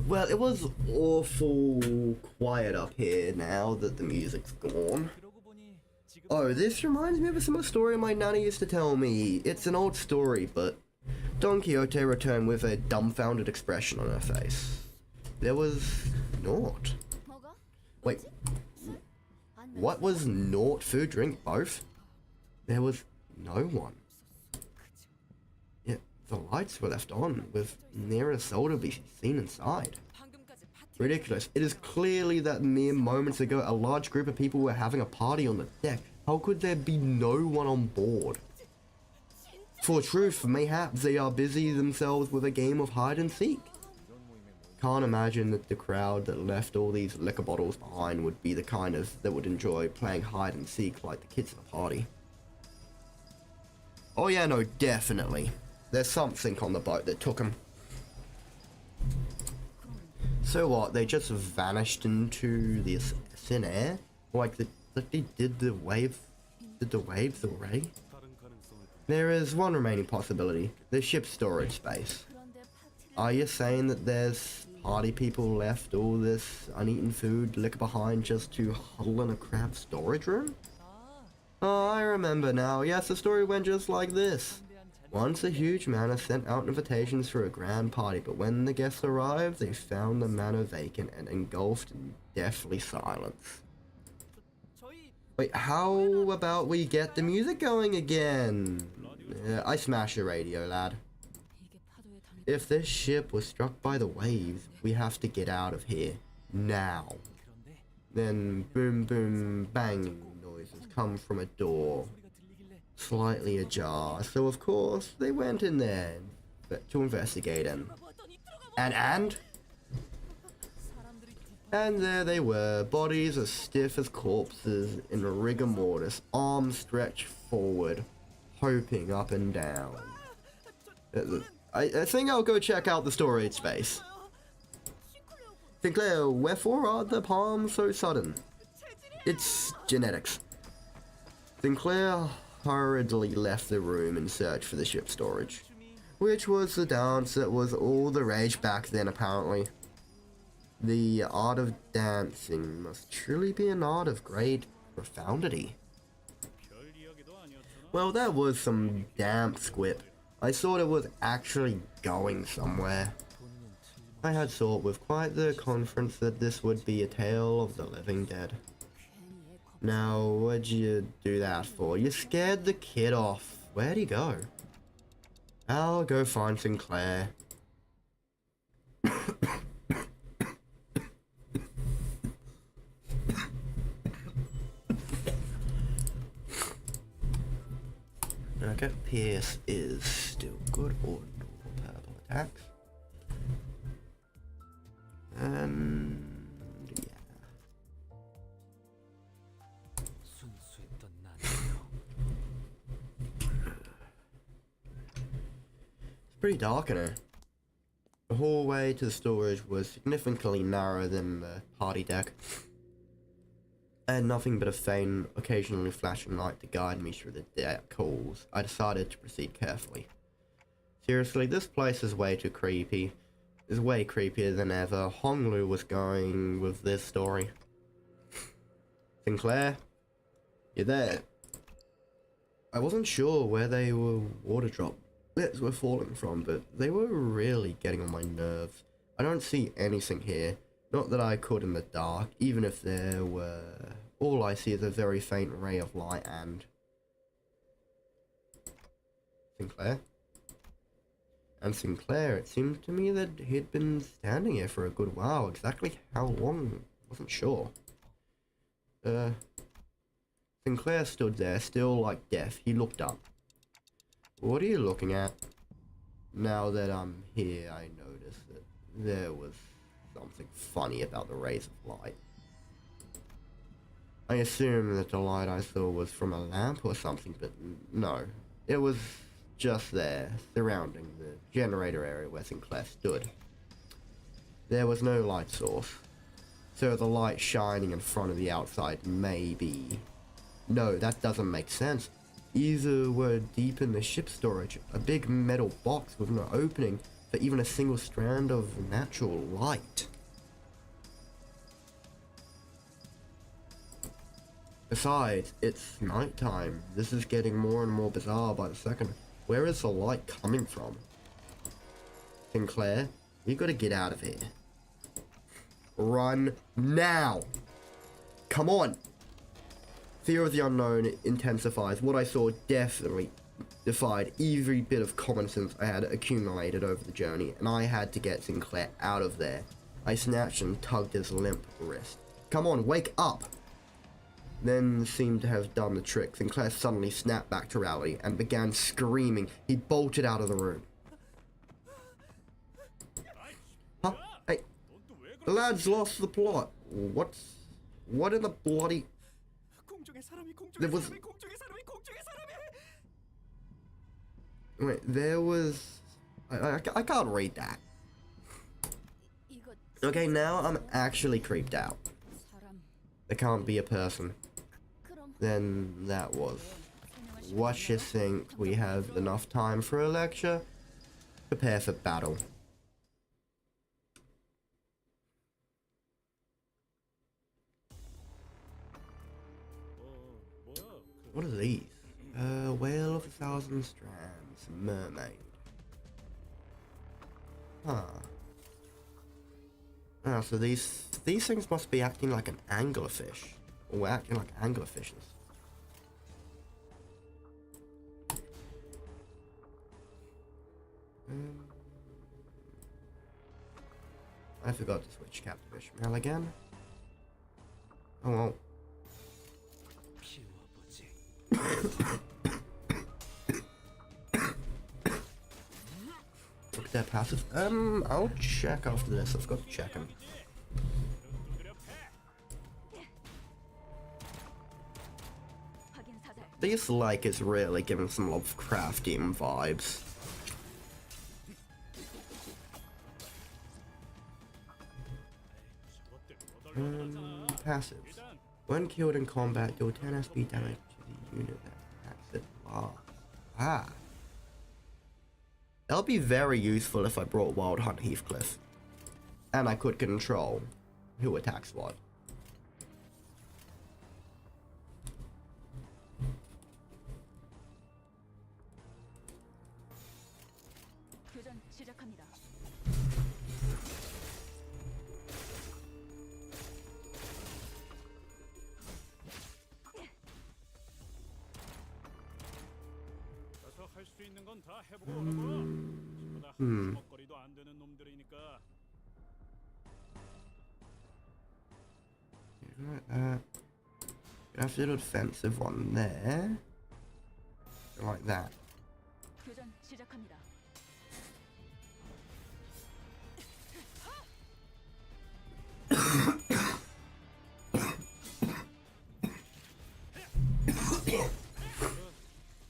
Well, it was awful quiet up here now that the music's gone. Oh, this reminds me of a similar story my nanny used to tell me. It's an old story, but Don Quixote returned with a dumbfounded expression on her face. There was naught. Wait, what was naught? Food, drink, both? There was no one. Yet the lights were left on, with near a soul to be seen inside. Ridiculous. It is clearly that mere moments ago a large group of people were having a party on the deck. How could there be no one on board? For truth, mayhaps they are busy themselves with a game of hide and seek. Can't imagine that the crowd that left all these liquor bottles behind would be the kind of that would enjoy playing hide and seek like the kids at the party. Oh yeah, no, definitely. There's something on the boat that took them. So what, they just vanished into the thin air? Like they did the waves already? There is one remaining possibility, the ship's storage space. Are you saying that there's party people left all this uneaten food, liquor behind just to huddle in a cramped storage room? Oh, I remember now. Yes, the story went just like this. Once a huge manor sent out invitations for a grand party, but when the guests arrived, they found the manor vacant and engulfed in deathly silence. Wait, how about we get the music going again? I smashed the radio, lad. If this ship was struck by the waves, we have to get out of here. Now. Then boom boom bang noises come from a door. Slightly ajar, so of course they went in there to investigate him. And there they were, bodies as stiff as corpses in rigor mortis, arms stretched forward, hoping up and down. I think I'll go check out the storage space. Sinclair, wherefore are the palms so sudden? It's genetics. Sinclair hurriedly left the room in search for the ship's storage, which was the dance that was all the rage back then apparently. The art of dancing must truly be an art of great profundity. Well, that was some damp squip. I thought it was actually going somewhere. I had thought with quite the confidence that this would be a tale of the living dead. Now, what'd you do that for? You scared the kid off. Where'd he go? I'll go find Sinclair. Okay, Pierce is still good, or normal purple attacks. And yeah. 순수했던 나는요. It's pretty dark in here. The hallway to the storage was significantly narrower than the party deck. I had nothing but a faint, occasionally flashing light to guide me through the dark halls. I decided to proceed carefully. Seriously, this place is way too creepy. It's way creepier than ever. Honglu was going with this story. Sinclair? You're there. I wasn't sure where they were water droplets were falling from, but they were really getting on my nerves. I don't see anything here. Not that I could in the dark, even if there were. All I see is a very faint ray of light and... Sinclair? And Sinclair, it seemed to me that he'd been standing here for a good while. Exactly how long, wasn't sure. Sinclair stood there, still like death. He looked up. What are you looking at? Now that I'm here, I noticed that there was something funny about the rays of light. I assumed that the light I saw was from a lamp or something, but no. It was just there, surrounding the generator area where Sinclair stood. There was no light source, so the light shining in front of the outside maybe... No, that doesn't make sense. Either we're deep in the ship storage, a big metal box with no opening for even a single strand of natural light. Besides, it's nighttime. This is getting more and more bizarre by the second. Where is the light coming from? Sinclair, you gotta get out of here. Run now! Come on! Fear of the unknown intensifies. What I saw definitely defied every bit of common sense I had accumulated over the journey, and I had to get Sinclair out of there. I snatched and tugged his limp wrist. Come on, wake up! Then seemed to have done the trick. Sinclair suddenly snapped back to reality and began screaming. He bolted out of the room. Huh? Hey, the lad's lost the plot. What in the bloody... There was... Wait, there was... I can't read that. Okay, now I'm actually creeped out. There can't be a person. Then that was. What you think? We have enough time for a lecture? Prepare for battle. What are these? Whale of 1,000 strands. Mermaid. Huh. Ah, so these things must be acting like an anglerfish. Or we're acting like anglerfishes. I forgot to switch Captain Ishmael again. Oh well. Look at that passive. I'll check after this. I've got to check him. This lake is really giving some Lovecraftian vibes. Passives. When killed in combat, deal 10 SP damage to the unit that attacks it. Ah. That'll be very useful if I brought Wild Hunt Heathcliff. And I could control who attacks what. Like that. Have a little defensive one there. Like that. 교전 시작합니다.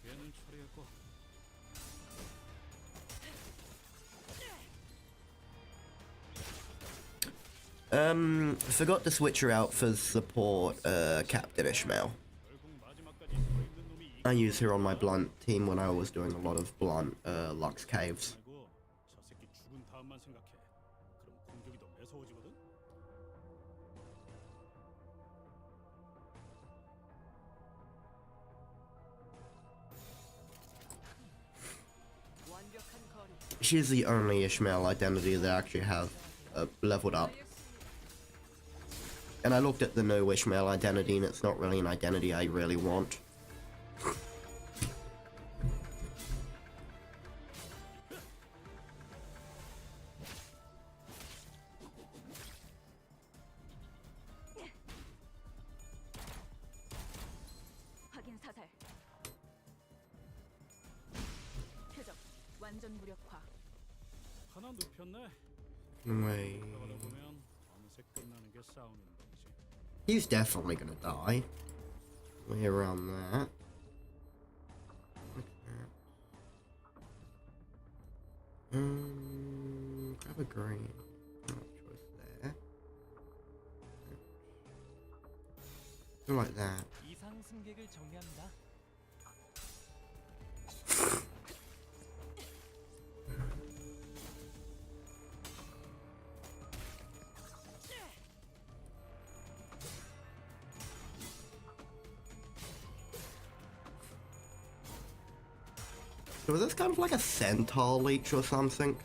얘는 처리했고. Forgot to switch her out for support, Captain Ishmael. 결국 마지막까지 서 있는 놈이 이기는 I use her on my blunt team when I was doing a lot of blunt, Lux Caves. 말고 저 새끼 죽은 다음만 생각해. 그럼 공격이 더 매서워지거든. 완벽한 거리. She's the only Ishmael identity that I actually have leveled up. And I looked at the no Ishmael identity and it's not really an identity I really want. 확인 사살. 표적 완전 무력화. 하나 눕혔네. Wait. 그러다 보면 밤새 끝나는 게 싸우는 거지. He's definitely gonna die. Way around that. Grab a green. Choice there. Do like that. 이상 승객을 정리합니다. So is this kind of like a centaur leech or something?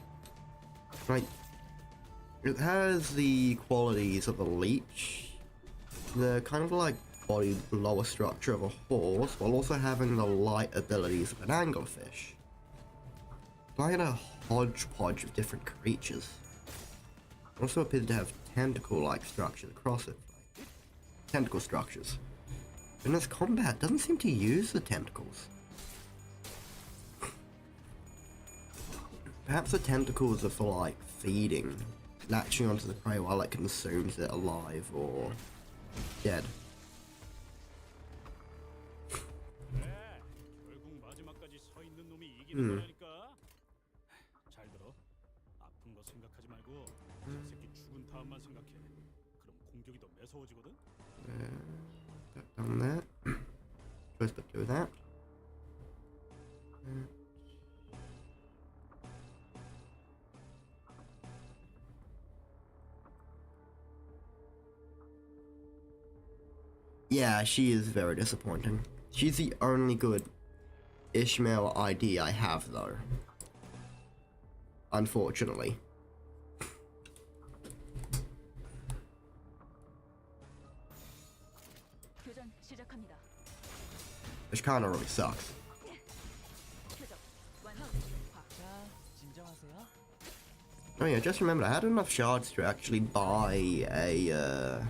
Like, it has the qualities of a leech, the kind of like body lower structure of a horse, while also having the light abilities of an anglerfish. Like a hodgepodge of different creatures. Also appears to have tentacle-like structures across it. Like, tentacle structures. But in its combat, it doesn't seem to use the tentacles. Perhaps the tentacles are for like feeding, latching onto the prey while it consumes it alive or dead. 그래, 결국 마지막까지 서 있는 놈이 이기는 거라니까. 잘 들어. 아픈 거 생각하지 말고 저 새끼 죽은 다음만 생각해. 그럼 공격이 더 매서워지거든. Done that. Supposed to do that. Yeah, she is very disappointing. She's the only good Ishmael ID I have, though. Unfortunately. 교전 시작합니다. Which kinda really sucks. 표적 완전 무력화. 자, 진정하세요. Oh yeah, just remembered I had enough shards to actually buy a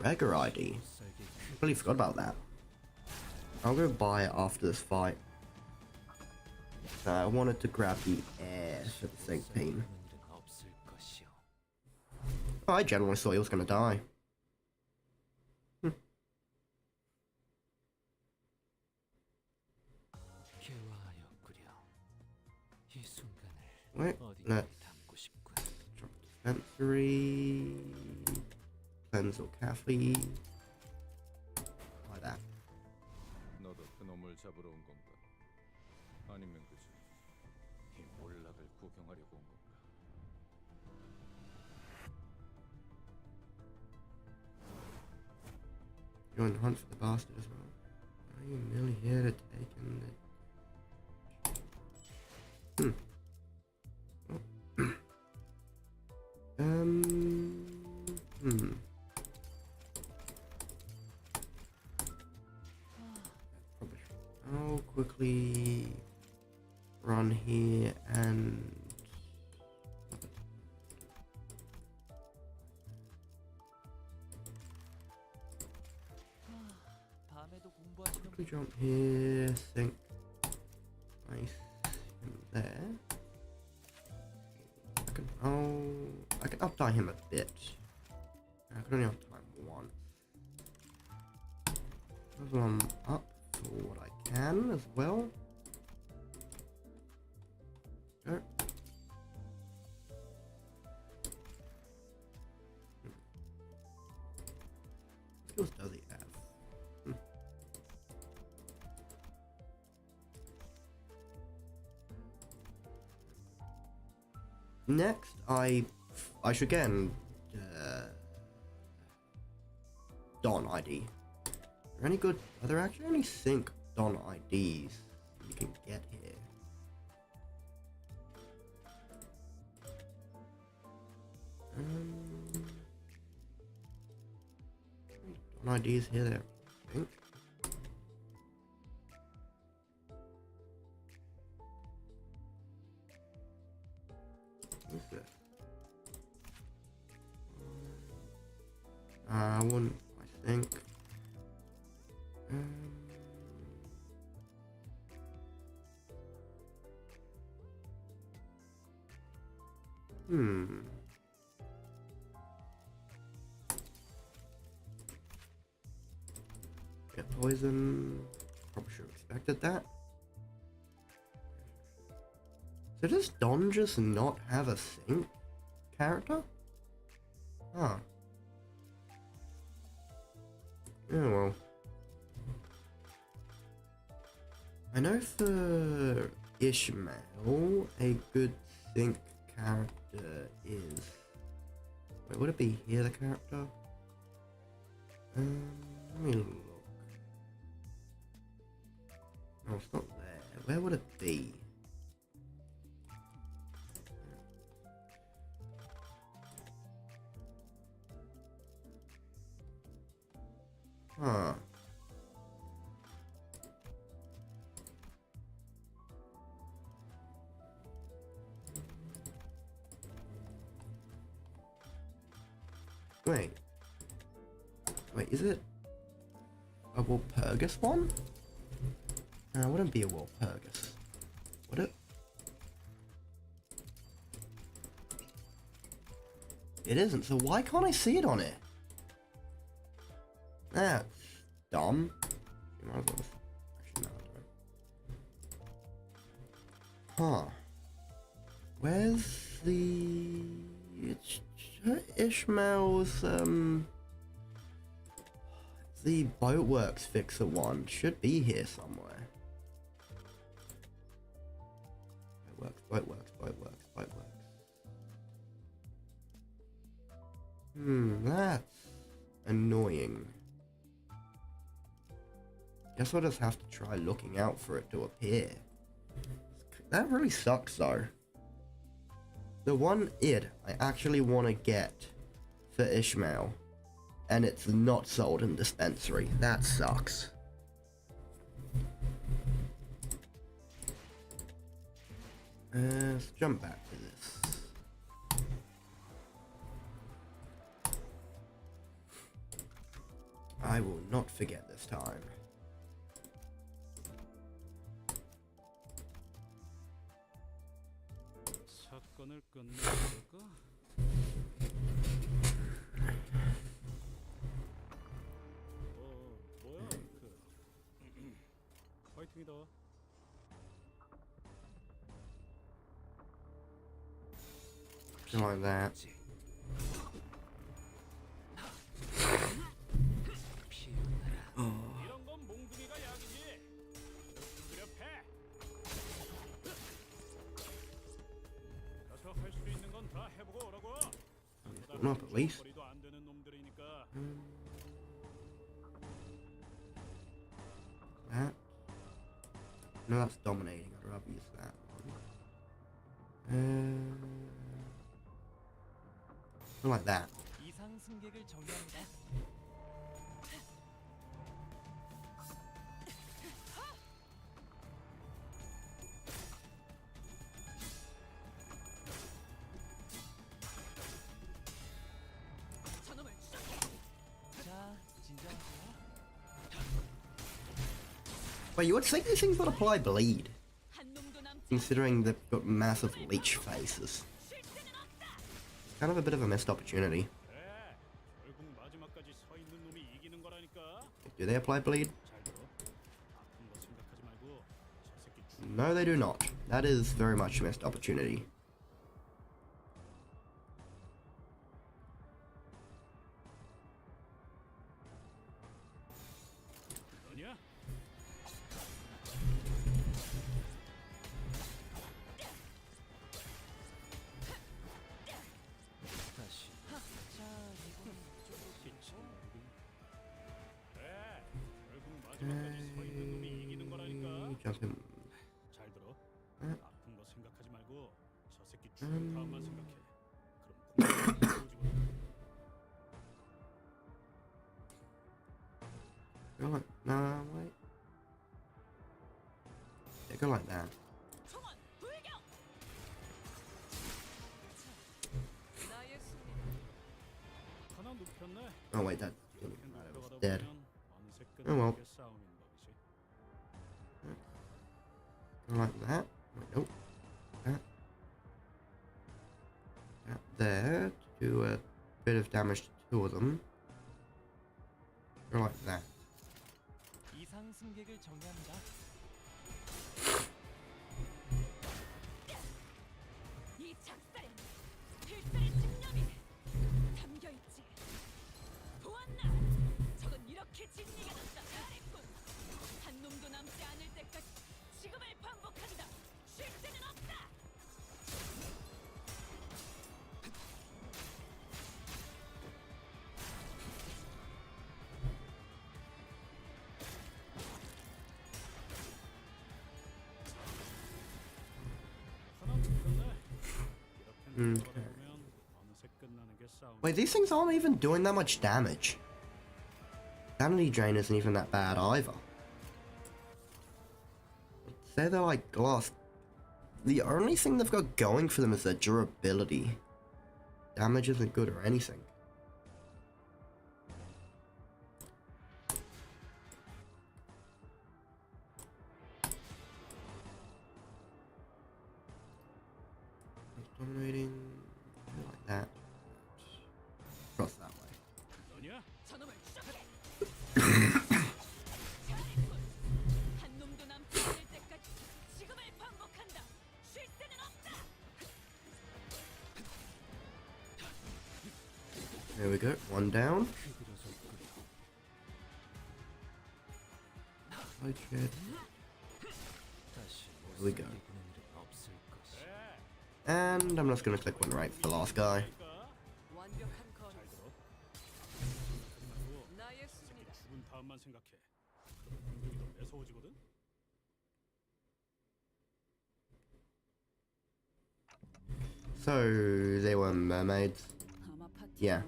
regular ID. Completely forgot about that. I'll go buy it after this fight. I wanted to grab the air for the sake of pain. 일은 없을 것이오. Oh, I generally thought he was gonna die. 개화하였구려. 이 순간을 Wait, 어디까지 let's 담고 싶군. drop dispensary, cleanse or caffeine, like that. 너도 그놈을 잡으러 온 건가? 아니면 그저 이 몰락을 구경하려고 온 건가? You're on the hunt for the bastard as well. Are you merely here to take in the... I'll quickly run here and... 밤에도 공부 공부하시는 quickly jump here, sink. Nice. In there. I can up-die him a bit. I can only up-die him once. Level him up for what I can as well. Go. What skills does he have? Next, I should get an Don ID. Are there actually any sync Don IDs you can get here? Don IDs here there, I think. What's this? I wouldn't, I think. Get poison. Probably should have expected that. So does Don just not have a sync character? Huh. Oh well. I know for Ishmael, a good sync character is... Wait, would it be here, the character? Let me look. No, it's not there. Where would it be? Huh. Wait, is it a Walpurgis one? No, it wouldn't be a Walpurgis, would it? It isn't, so why can't I see it on it? That's dumb. You might as well just... Actually, no, I don't. Huh. Where's the... Ishmael's, the Boatworks Fixer one should be here somewhere. Boatworks. That's annoying. Guess I'll just have to try looking out for it to appear. That really sucks though. The one id I actually want to get for Ishmael, and it's not sold in dispensary. That sucks. Let's jump back to this. I will not forget this time. 사건을 끝내볼까? 뭐야? 파이팅이다. Something like that. 이런 건 몽둥이가 약이지. 두드려 패. 가서 할 수 있는 건 다 해보고 오라고. Not at least. 거리도 안 되는 놈들이니까. That. No, that's dominating. I'd rather use that one. Something like that. 이상 승객을 정리합니다. 저놈을 자, 진정하세요. But you would think these things would apply bleed, 한 놈도 남지 considering they've got massive leech faces. 쉴 데는 없다. Kind of a bit of a missed opportunity. 그래, 결국 마지막까지 서 있는 놈이 이기는 거라니까. Do they apply bleed? 잘 들어. 아픈 거 생각하지 말고 저 새끼 죽. No, they do not. That is very much a missed opportunity. 너냐? 다시 그래, 결국 마지막까지 서 있는 놈이 이기는 거라니까. Jump in. 잘 들어. 응? 아픈 거 생각하지 말고 저 새끼 죽은 다음만 생각해. 그럼 공격이 Go like, nah, wait. Yeah, go like that. 총원 불격. 나의 승리. 하나 눕혔네. Oh wait, that didn't even matter. It was dead. 어느새 Oh well. 끝나게 싸움인 법이지. Go like that. Wait, nope. That. That there. Do a bit of damage to two of them. Go like that. 이상 승객을 정리합니다. 이 작살엔 필살의 집념이 담겨 있지. 보았나? 저건 이렇게 진리가 났다. 잘했군. 한 놈도 남지 않을 때까지 지금을 반복한다. 쉴 데는 없다. 하나 눕혔네. 이렇게 Okay. 보면 어느새 끝나는 게 싸움. Wait, these things aren't even doing that much damage. Sanity drain isn't even that bad either. Say they're like glass. The only thing they've got going for them is their durability. Damage isn't good or anything. Dominating like that. Cross that way. 너냐? 저놈을 추적해. 잘했군. 한 놈도 남지 않을 때까지 지금을 반복한다. 쉴 데는 없다. There we go. One down. Oh shit. 다시 Here we go. 못살게 구는 일은 없을 것이. And I'm just gonna click one right for the last guy. 완벽한 건 잘 들어. 생각하지 말고 나의 저 새끼 승리다. 죽은 다음만 생각해. 그럼 공격이 더 매서워지거든. So they were mermaids. Yeah.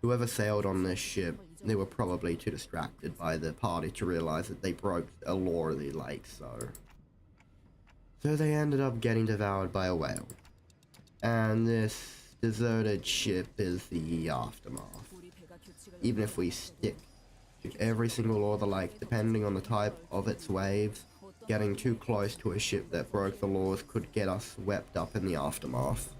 Whoever sailed on this ship, they were probably too distracted by the party to realize that they broke a law of the lake, so they ended up getting devoured by a whale. And this deserted ship is the aftermath. Even if we stick to every single law of the lake, depending on the type of its waves, getting too close to a ship that broke the laws could get us swept up in the aftermath.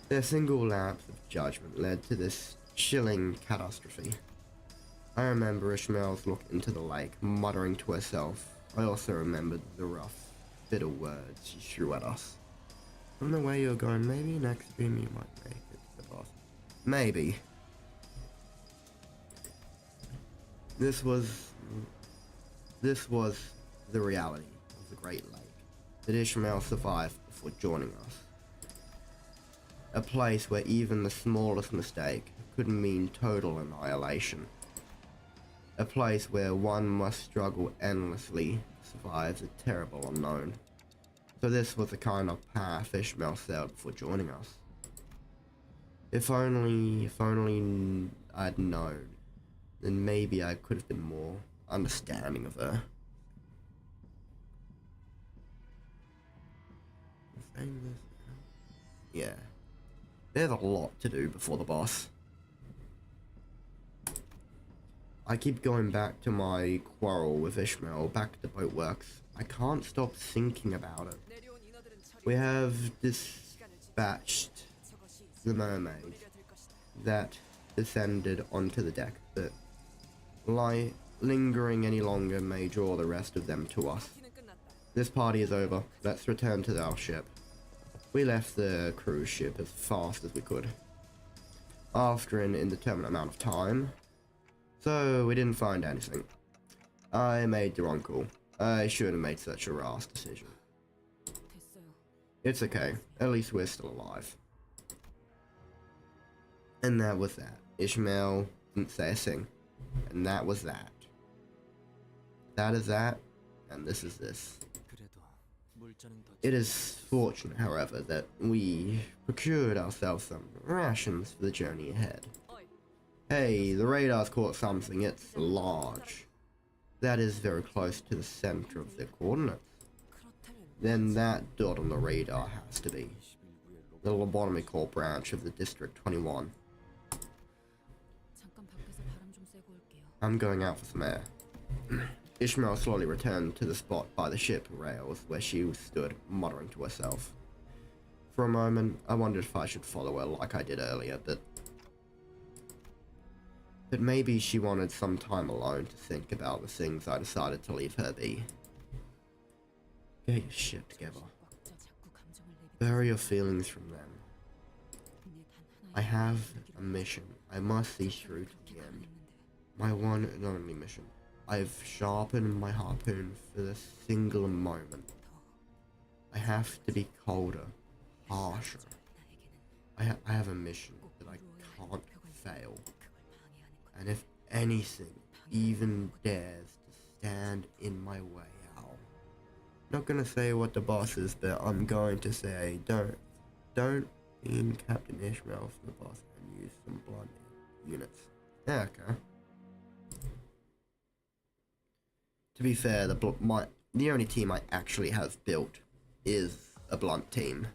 Their single lapse of judgment led to this chilling catastrophe. I remember Ishmael's look into the lake, muttering to herself. I also remembered the rough, bitter words she threw at us. From the way you're going, maybe next stream you might make it to the boss. Maybe. This was the reality of the Great Lake, that Ishmael survived before joining us. A place where even the smallest mistake could mean total annihilation. A place where one must struggle endlessly to survive the terrible unknown. So this was the kind of path Ishmael sailed before joining us. If only I'd known, then maybe I could have been more understanding of her. Yeah. There's a lot to do before the boss. I keep going back to my quarrel with Ishmael, back to the boatworks. I can't stop thinking about it. 내려온 인어들은 처리. We have dispatched the mermaids that descended onto the deck, but lingering any longer may draw the rest of them to us. 파티는 끝났다. This party is over. Let's return to our ship. We left the cruise ship as fast as we could, after an indeterminate amount of time, so we didn't find anything. I made the wrong call. I shouldn't have made such a rash decision. 됐어요. It's okay. At least we're still alive. And that was that. Ishmael didn't say a thing. And that was that. That is that. And this is this. 그래도 물자는 더 It is fortunate, however, that we procured ourselves some rations for the journey ahead. 어이. Hey, the radar's caught something. It's large. That is very close to the center of the coordinates. 그렇다면 Then that dot on the radar has to be the lobotomy core branch of the District 21. 잠깐 밖에서 바람 좀 쐬고 올게요. I'm going out for some air. Ishmael slowly returned to the spot by the ship rails where she stood, muttering to herself. For a moment, I wondered if I should follow her like I did earlier, but maybe she wanted some time alone to think about the things. I decided to leave her be. Get your shit together. 꽉 쪄 자꾸 감정을 내비려. Bury your feelings from them. 내단 I 하나의 have 느끼고 a mission. I must see through to the 그렇게 end. 강했는데. My one and only mission. I've sharpened my harpoon for the single moment. I have to be colder, harsher. 나에게는 I have a mission that I can't fail. And if anything even dares to stand in my way, I'll... Not gonna say what the boss is, but I'm going to say, don't beam Captain Ishmael for the boss and use some blunt units. Yeah, okay. To be fair, the only team I actually have built is a blunt team.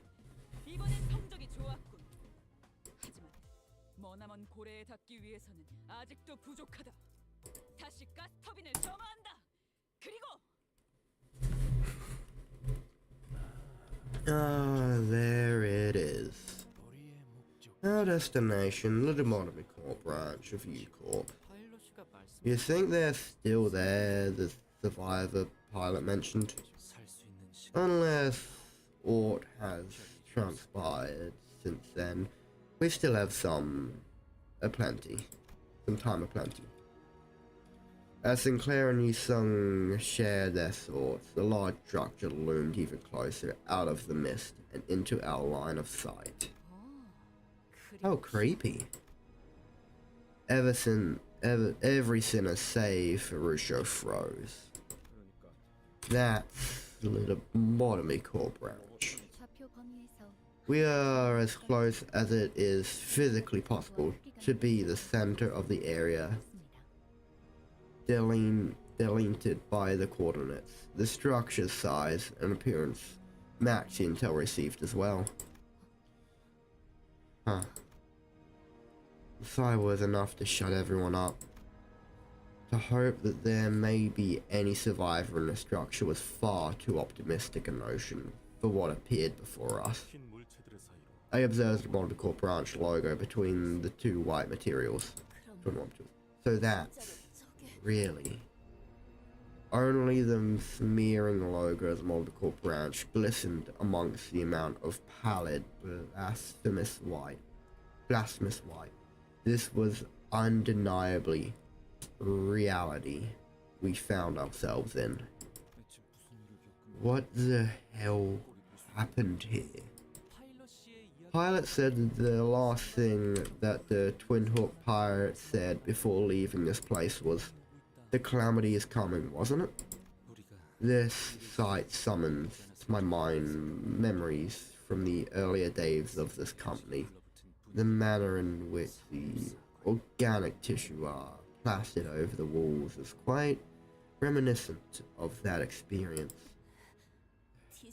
이번엔 성적이 좋았군. 하지만 머나먼 고래에 닿기 위해서는 아직도 부족하다. 다시 가스터빈을 점화한다. 그리고 Ah, there it is. Our destination, Little Monomy Corp branch of U-Corp. 파일럿이가 말씀 You think they're still there, the survivor pilot mentioned? 살수 있는 시간 Unless aught has transpired since then. We still have some time aplenty. As Sinclair and Yusung shared their thoughts, the large structure loomed even closer out of the mist and into our line of sight. How creepy. Every sinner save Ferruccio froze. That's the lobotomy core branch. 좌표 범위에서 We are as close as it is physically possible to be the center of the area delineated by the coordinates. The structure's size and appearance match the intel received as well. Huh. The sight was enough to shut everyone up. To hope that there may be any survivor in the structure was far too optimistic a notion for what appeared before us. 흰 물체들의 사이로 I observed the Monocle branch logo between the two white materials. So that's really only the smearing logo of the Monocle branch glistened amongst the amount of pallid, blasphemous white. This was undeniably reality we found ourselves in. What the hell happened here? Pilot said the last thing that the Twin Hook pirate said before leaving this place was, "The calamity is coming," wasn't it? This sight summons to my mind memories from the earlier days of this company. The manner in which the organic tissue are plastered over the walls is quite reminiscent of that experience.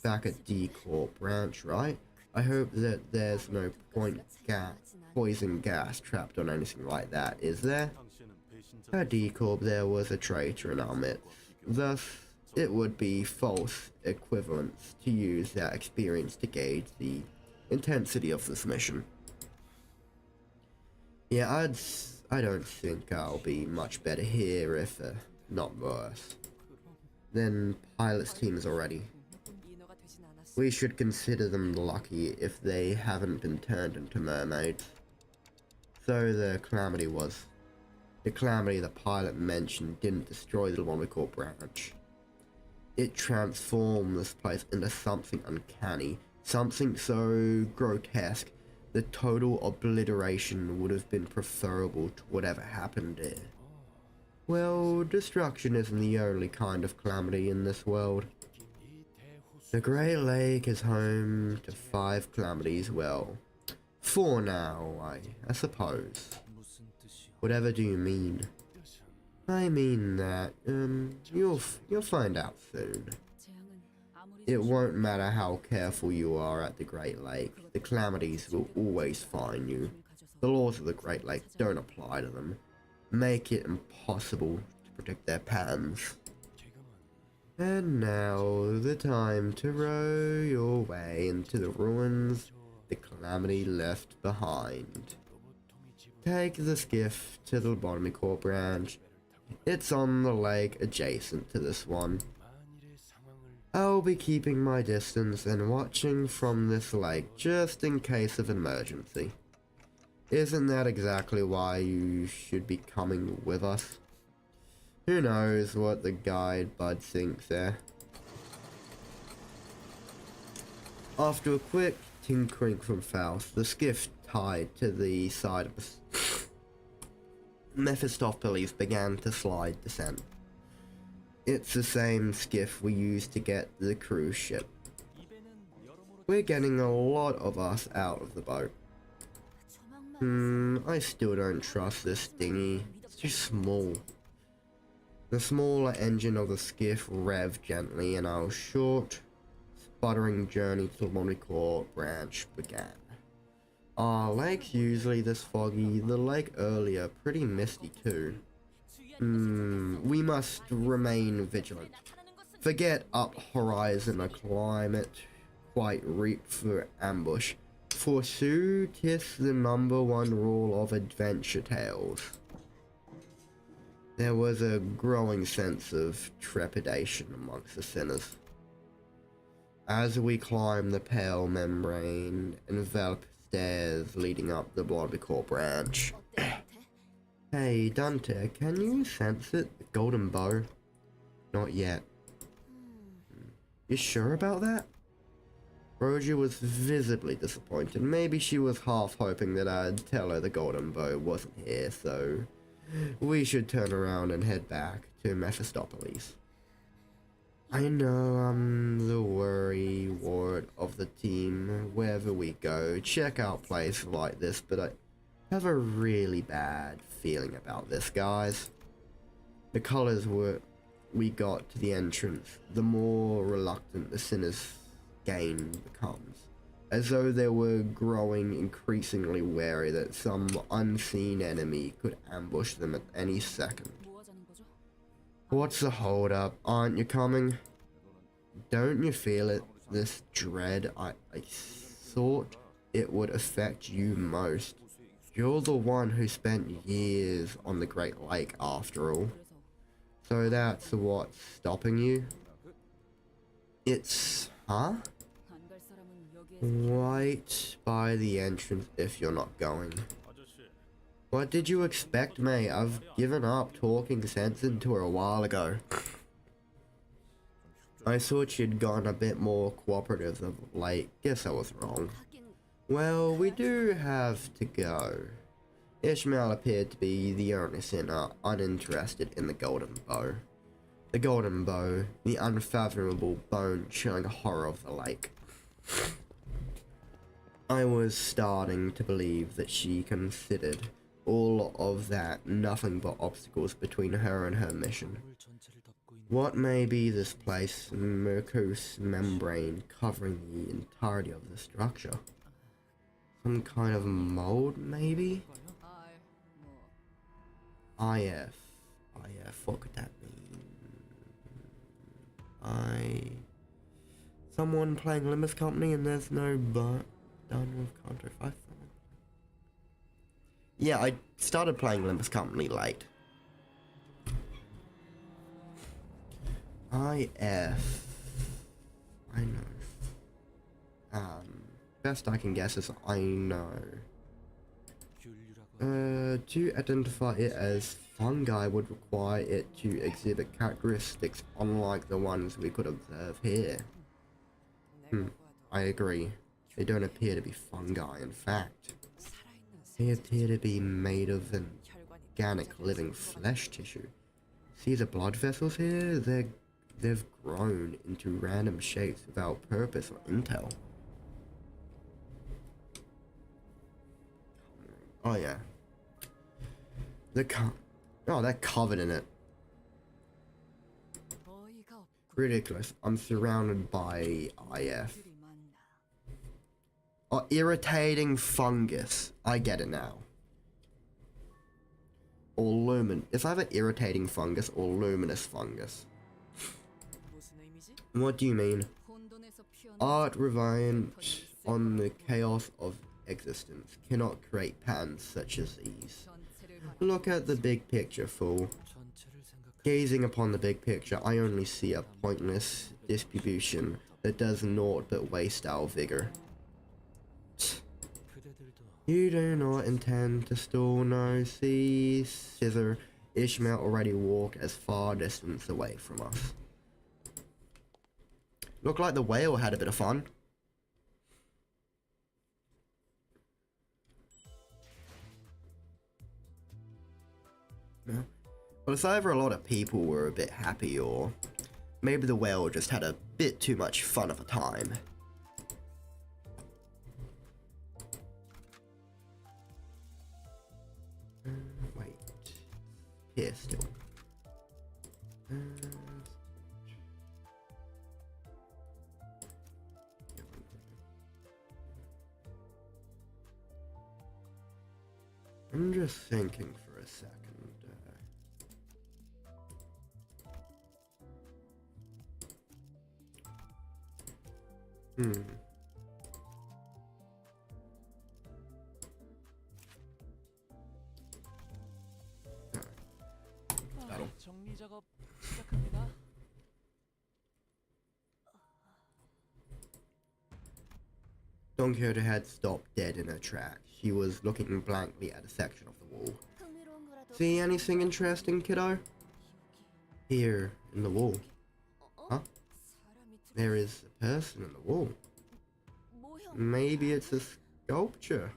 Back at D-Corp branch, right? I hope that there's no poison gas trapped on anything like that, is there? 당신은 배신 At D-Corp there was a traitor in our midst. Thus, it would be false equivalence to use that experience to gauge the intensity of this mission. Yeah, I don't think I'll be much better here, if not worse, than pilot's teams already. 인어가 되진 않았어. We should consider them lucky if they haven't been turned into mermaids. So the calamity the pilot mentioned didn't destroy the Limbuscompany branch. It transformed this place into something uncanny, something so grotesque, the total obliteration would have been preferable to whatever happened there. Well, destruction isn't the only kind of calamity in this world. The Great Lake is home to 5 calamities, well, 4 now, I suppose. 무슨 뜻이야? Whatever do you mean? I mean that, you'll find out soon. 재앙은 아무리 It won't matter how careful you are at the Great Lake, the calamities will always find you. The laws of the Great Lake don't apply to them, make it impossible to predict their patterns. And now, the time to row your way into the ruins the calamity left behind. Take the skiff to the Limbuscompany branch. It's on the lake adjacent to this one. I'll be keeping my distance and watching from this lake just in case of an emergency. Isn't that exactly why you should be coming with us? Who knows what the guide bud thinks there. After a quick tinkering from Faust, the skiff tied to the side of Mephistopheles began to slide descent. It's the same skiff we used to get the cruise ship. We're getting a lot of us out of the boat. I still don't trust this dinghy. It's too small. The smaller engine of the skiff revved gently and our short, sputtering journey to the Limbuscompany branch began. Our lake's usually this foggy, the lake earlier pretty misty too. We must remain vigilant. Forget up horizon a climate quite ripe for ambush. Forsooth, 'tis the #1 rule of adventure tales. There was a growing sense of trepidation amongst the sinners. As we climbed the pale membrane enveloped stairs leading up the Limbuscompany branch. Hey, Dante, can you sense it? The golden bow? Not yet. You sure about that? Roger was visibly disappointed. Maybe she was half hoping that I'd tell her the golden bow wasn't here, so we should turn around and head back to Mephistopheles. I know I'm the worry ward of the team wherever we go. Check out places like this, but I have a really bad feeling about this, guys. The colors we got to the entrance, the more reluctant the sinner's gain becomes, as though they were growing increasingly wary that some unseen enemy could ambush them at any second. 뭐 하자는 거죠? What's the hold up? Aren't you coming? Don't you feel it? This dread? I thought it would affect you most. You're the one who spent years on the Great Lake after all. 그래서 So that's what's stopping you? It's... huh? 안 갈 사람은 여기에 Right by the entrance if you're not going. 아저씨, What did you expect, mate? I've given up talking sense into her a while ago. I thought she'd gotten a bit more cooperative of late. Guess I was wrong. 하긴 Well, we do have to go. Ishmael appeared to be the only sinner uninterested in the golden bow. The golden bow, the unfathomable bone-chilling horror of the lake. I was starting to believe that she considered all of that nothing but obstacles between her and her mission. 물 전체를 덮고 있는 What may be this place, mucous membrane covering the entirety of the structure? Some kind of mold, maybe? 알 뭐 IF. IF, what could that mean? Someone playing limbuscompany and there's no but done with Counter 5. Yeah, I started playing limbuscompany late. IF. I know. Best I can guess is I know. To identify it as fungi would require it to exhibit characteristics unlike the ones we could observe here. I agree. They don't appear to be fungi, in fact. They appear to be made of an organic living flesh tissue. See the blood vessels here? They've grown into random shapes without purpose or intel. Oh yeah. They're covered in it. Ridiculous. I'm surrounded by IF. Oh, irritating fungus. I get it now. Or lumin. It's either irritating fungus or luminous fungus. What do you mean? Art reliant on the chaos of existence cannot create patterns such as these. Look at the big picture, fool. Gazing upon the big picture, I only see a pointless distribution that does naught but waste our vigor. You do not intend to stall, no. See, Scissor, Ishmael already walked as far distance away from us. Looked like the whale had a bit of fun. No. Well, it's either a lot of people were a bit happy or maybe the whale just had a bit too much fun of a time. Wait. Here still. I'm just thinking for a second. 정리 작업 시작합니다. Don Quixote had stopped dead in her tracks. She was looking blankly at a section of the wall. See anything interesting, kiddo? Here, in the wall. Huh? There is a person in the wall. Maybe it's a sculpture.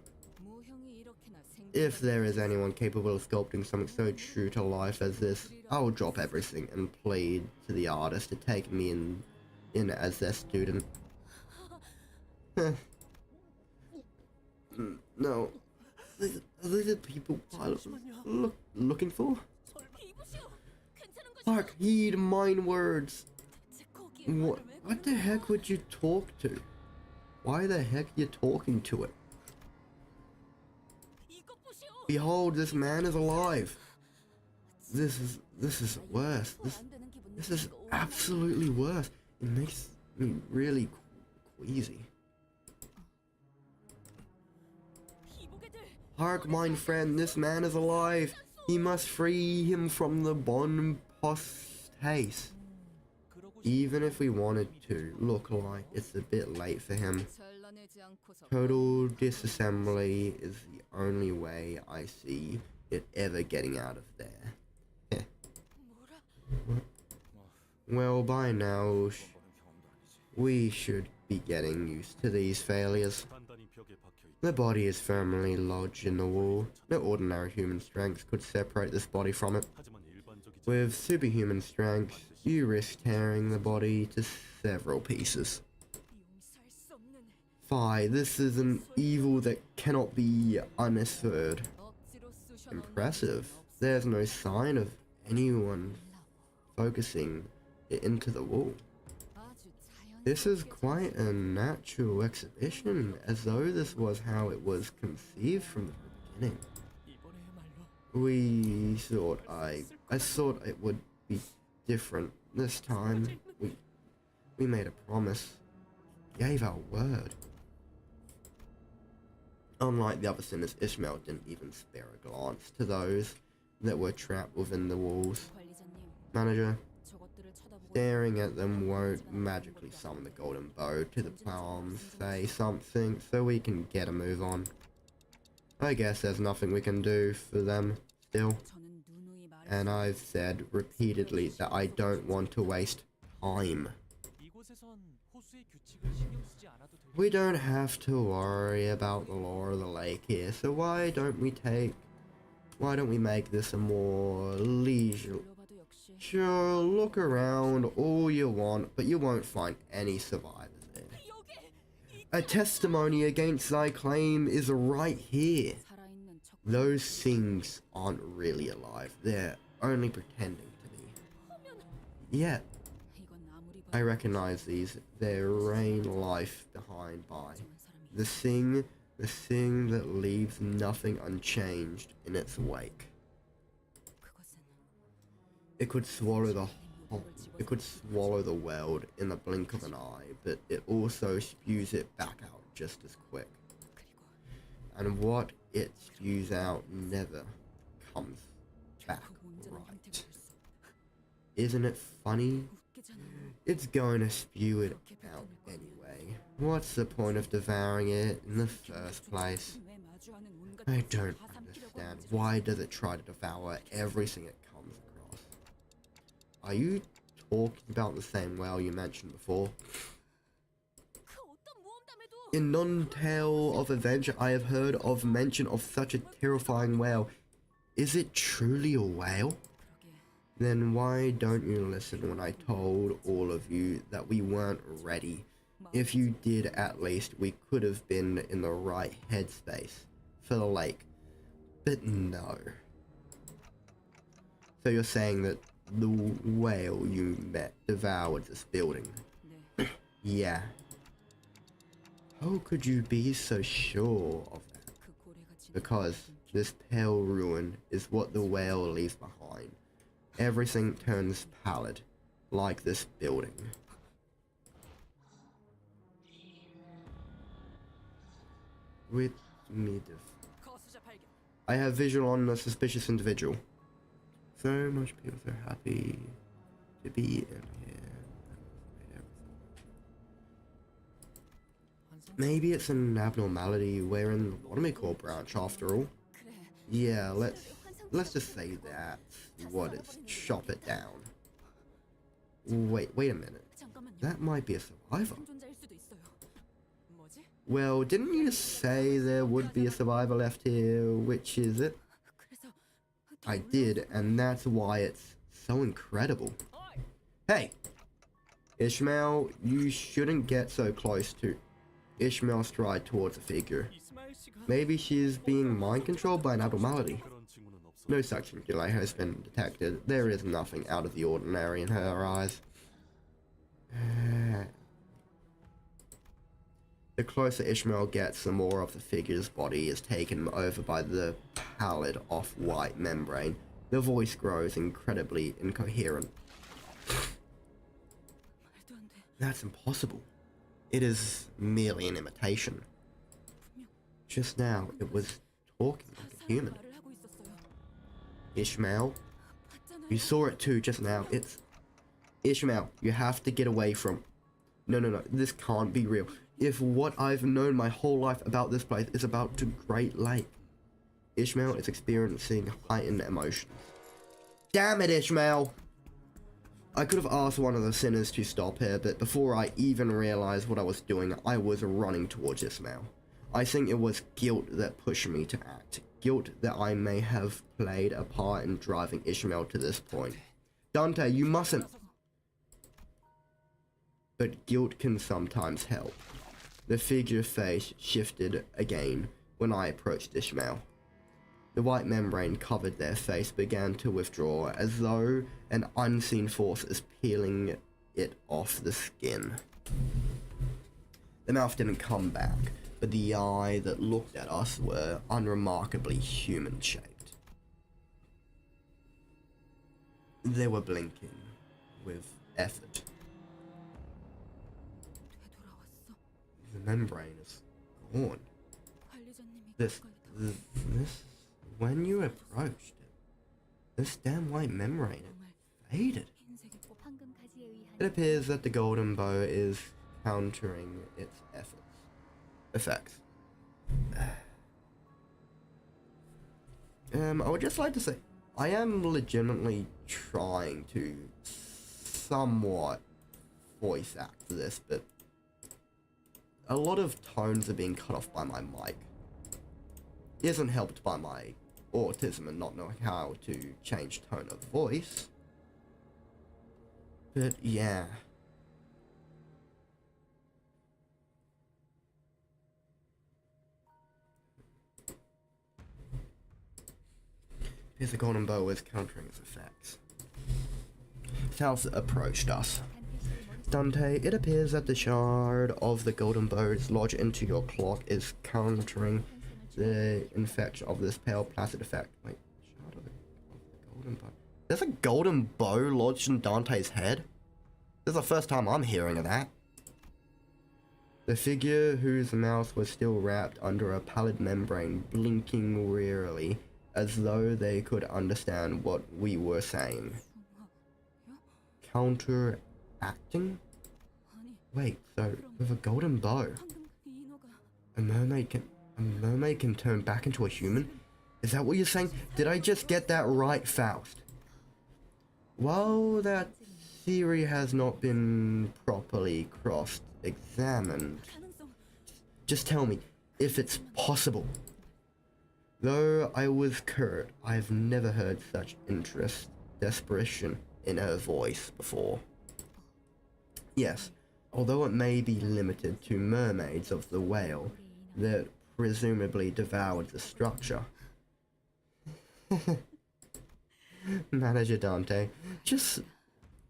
If there is anyone capable of sculpting something so true to life as this, I will drop everything and plead to the artist to take me in as their student. No. Are these the people pilots looking for? Hark, heed mine words. What the heck would you talk to? Why the heck are you talking to it? Behold, this man is alive. This is worse. This is absolutely worse. It makes me really queasy. Hark, mine friend, this man is alive. He must free him from the bond post-haste. Even if we wanted to, look like it's a bit late for him. Total disassembly is the only way I see it ever getting out of there. Well, by now, we should be getting used to these failures. The body is firmly lodged in the wall. No ordinary human strength could separate this body from it. With superhuman strength, you risk tearing the body to several pieces. Fie, this is an evil that cannot be unassummed. Impressive. There's no sign of anyone focusing it into the wall. This is quite a natural exhibition, as though this was how it was conceived from the beginning. We thought I I thought it would be different this time. We made a promise. Gave our word. Unlike the other sinners, Ishmael didn't even spare a glance to those that were trapped within the walls. 관리자님, Manager, 저것들을 쳐다보고 staring at them won't magically summon the golden bow to the palms. Say something so we can get a move on. I guess there's nothing we can do for them still. 저는 누누이 And 말했어요. I've said repeatedly that I don't want to waste time. 이곳에선 호수의 규칙을 신경 쓰지 않아도 될 We don't have to worry about the law of the lake here, so why don't we make this a more leisure? 돌려봐도 역시 Sure, look around all you want, but you won't find any survivors there. 여기 A testimony against thy claim is right here. 살아있는 척. Those things aren't really alive, they're only pretending to be. Yet, 이건 아무리 I 봐도 recognize these, they rain life behind by. 멀쩡한 사람이 The thing that leaves nothing unchanged in its wake. 그것은 It could swallow the world in the blink of an eye, but it also spews it back out just as quick. 그리고 And what it spews out never comes back 그 온전한 형태가 right. 될 수 없다. Isn't it funny? 웃기잖아요. It's going to spew it out anyway. What's the point of devouring it in the first place? 왜 마주하는 온갖 I 것을 don't 다 삼키려고 understand. 하는지 Why does it try to devour everything it comes across? Are you talking about the same whale you mentioned before? 그 어떤 모험담에도 In none tale of adventure I have heard of mention of such a terrifying whale. Is it truly a whale? 그러게 Then why don't you listen when I told all of you that we weren't ready? If you did, at least we could have been in the right headspace for the lake. But no. So you're saying that the whale you met devoured this building? 네. Yeah. How could you be so sure of that? 그 고래가 지나가는 Because this pale ruin is what the whale leaves behind. Everything turns pallid, like this building. With me, 거수자 발견. I have visual on a suspicious individual. So much people so happy to be in here. Maybe it's an abnormality. We're in the Bottomicor branch after all. 그래. Yeah, let's just say that. What is? Chop it down. Wait a minute. 잠깐만요. That might be a survivor. 생존자일 수도 있어요. 뭐지? Well, didn't you say there would be a survivor left here? Which is it? 그래서 I did, and that's why it's so incredible. Hey! Ishmael, you shouldn't get so close to... Ishmael stride towards the figure. 이스마엘 씨가 Maybe she is being mind controlled by an abnormality. 그런 징후는 없어. No such delay has been detected. There is nothing out of the ordinary in her eyes. The closer Ishmael gets, the more of the figure's body is taken over by the pallid off-white membrane. The voice grows incredibly incoherent. 말도 안 돼. That's impossible. It is merely an imitation. Just now, it was talking like a human. 말을 하고 있었어요. Ishmael, 봤잖아요. you saw it too just now. It's... Ishmael, you have to get away from... No, this can't be real. If what I've known my whole life about this place is about the Great Lake, Ishmael is experiencing heightened emotions. Damn it, Ishmael! I could have asked one of the sinners to stop here, but before I even realized what I was doing, I was running towards Ishmael. I think it was guilt that pushed me to act. Guilt that I may have played a part in driving Ishmael to this point. Dante, you mustn't! But guilt can sometimes help. The figure's face shifted again when I approached Ishmael. The white membrane covered their face began to withdraw as though an unseen force is peeling it off the skin. The mouth didn't come back, but the eye that looked at us were unremarkably human-shaped. They were blinking with effort. 되돌아왔어. The membrane is gone. 관리자님이 This, when you approached it, this damn white membrane faded. 흰색의 꽃 황금 가지에 의한 It appears that the golden bow is countering its effects. I would just like to say, I am legitimately trying to somewhat voice act this, but a lot of tones are being cut off by my mic. Isn't helped by my autism and not knowing how to change tone of voice. But yeah. Here's the golden bow is countering its effects. South approached us. Dante, it appears that the shard of the golden bow's lodged into your clock is countering the infection of this pale placid effect. Wait, shard of the golden bow. There's a golden bow lodged in Dante's head? This is the first time I'm hearing of that. The figure, whose mouth was still wrapped under a pallid membrane, blinking wearily, as though they could understand what we were saying. Counteracting? Wait, so with a golden bow, a mermaid can turn back into a human? Is that what you're saying? Did I just get that right, Faust? Well, that theory has not been properly cross-examined. Just tell me if it's possible. Though I was curt, I've never heard such desperation in her voice before. Yes, although it may be limited to mermaids of the whale that presumably devoured the structure. Manager Dante, just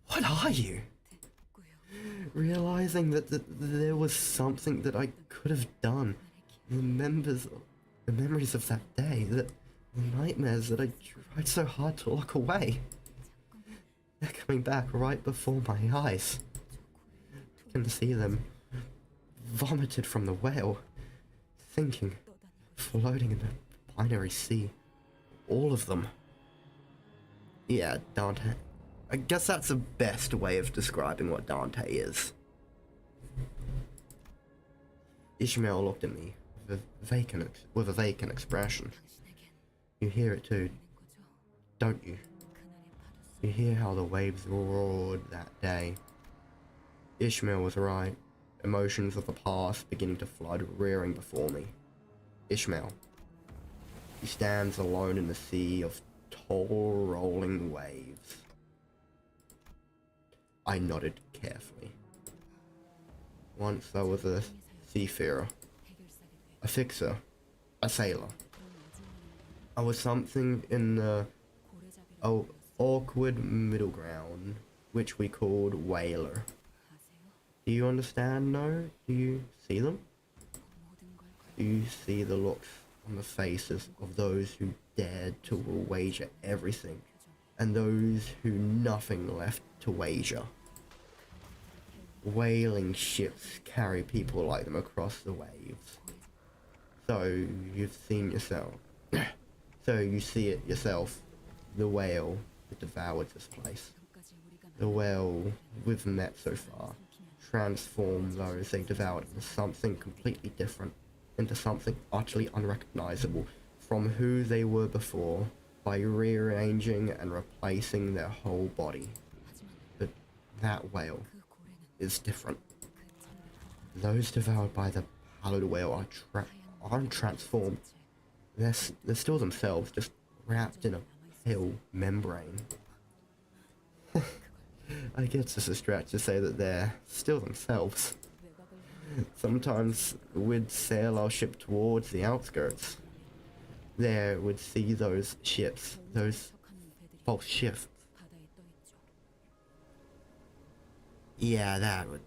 what are you? Realizing that there was something that I could have done. The memories of that day, the nightmares that I tried so hard to lock away. They're coming back right before my eyes. I can see them vomited from the whale, sinking, floating in the binary sea. All of them. Yeah, Dante. I guess that's the best way of describing what Dante is. Ishmael looked at me with a vacant expression. You hear it too, don't you? You hear how the waves roared that day. Ishmael was right. Emotions of the past beginning to flood, rearing before me. Ishmael. He stands alone in the sea of tall rolling waves. I nodded carefully. Once I was a seafarer, a fixer, a sailor. I was something in the awkward middle ground, which we called whaler. Do you understand, no? Do you see them? Do you see the looks on the faces of those who dared to wager everything, and those who nothing left to wager? Whaling ships carry people like them across the waves. So you've seen yourself. So you see it yourself. The whale that devoured this place. The whale we've met so far transformed those they devoured into something completely different, into something utterly unrecognizable from who they were before, by rearranging and replacing their whole body. But that whale is different. Those devoured by the pallid whale aren't transformed. They're still themselves, just wrapped in a pale membrane. I guess it's a stretch to say that they're still themselves. Sometimes we'd sail our ship towards the outskirts. There we'd see those ships, those false ships. Yeah, that would...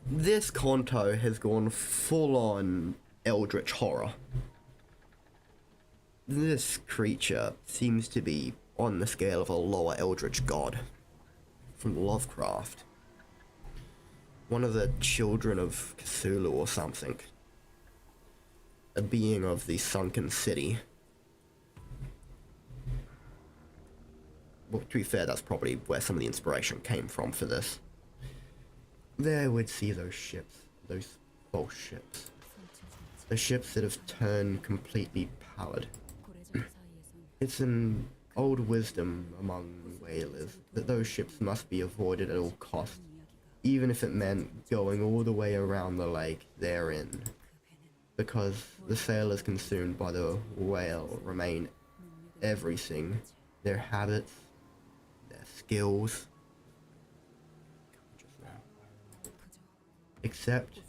This Kanto has gone full-on eldritch horror. This creature seems to be on the scale of a lower eldritch god from Lovecraft. One of the children of Cthulhu or something. A being of the sunken city. Well, to be fair, that's probably where some of the inspiration came from for this. There we'd see those ships, those false ships. The ships that have turned completely pallid. It's an old wisdom among whalers that those ships must be avoided at all costs, even if it meant going all the way around the lake they're in, because the sailors consumed by the whale remain everything, their habits, their skills, except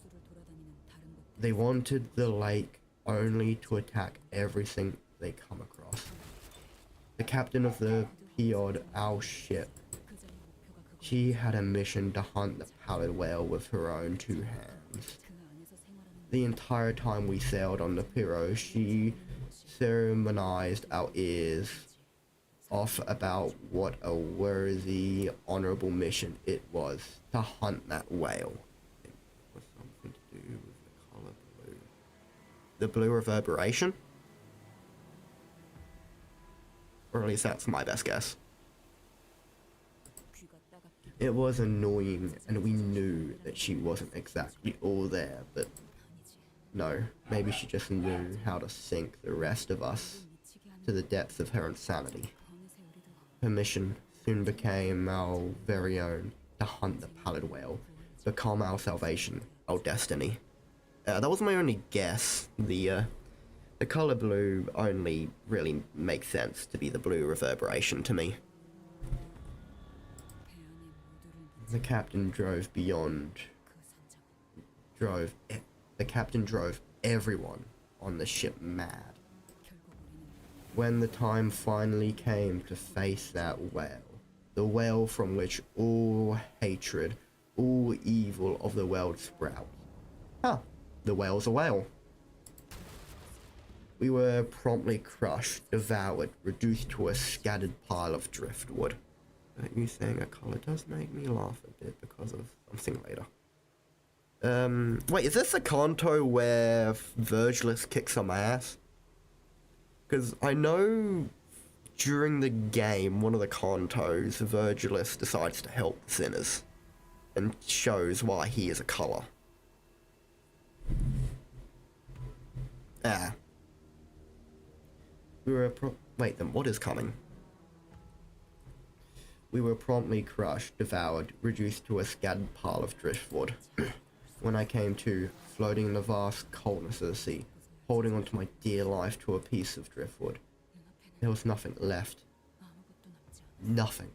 they wanted the lake only to attack everything they come across. The captain of the Piod, our ship, she had a mission to hunt the pallid whale with her own two hands. The entire time we sailed on the Piro, she sermonized our ears off about what a worthy, honorable mission it was to hunt that whale. It was something to do with the color blue. The blue reverberation? Or at least that's my best guess. It was annoying, and we knew that she wasn't exactly all there, but no, maybe she just knew how to sink the rest of us to the depths of her insanity. Her mission soon became our very own, to hunt the pallid whale, become our salvation, our destiny. That was my only guess. The color blue only really makes sense to be the blue reverberation to me. The captain drove everyone on the ship mad. When the time finally came to face that whale, the whale from which all hatred, all evil of the world sprouts. The whale's a whale. We were promptly crushed, devoured, reduced to a scattered pile of driftwood. You saying a color does make me laugh a bit because of something later. Wait, is this the Kanto where Virgilus kicks some ass? Because I know during the game, one of the Kantos, Virgilus decides to help the sinners and shows why he is a color. Wait, then what is coming? We were promptly crushed, devoured, reduced to a scattered pile of driftwood. When I came to, floating in the vast coldness of the sea, holding onto my dear life to a piece of driftwood, there was nothing left. Nothing.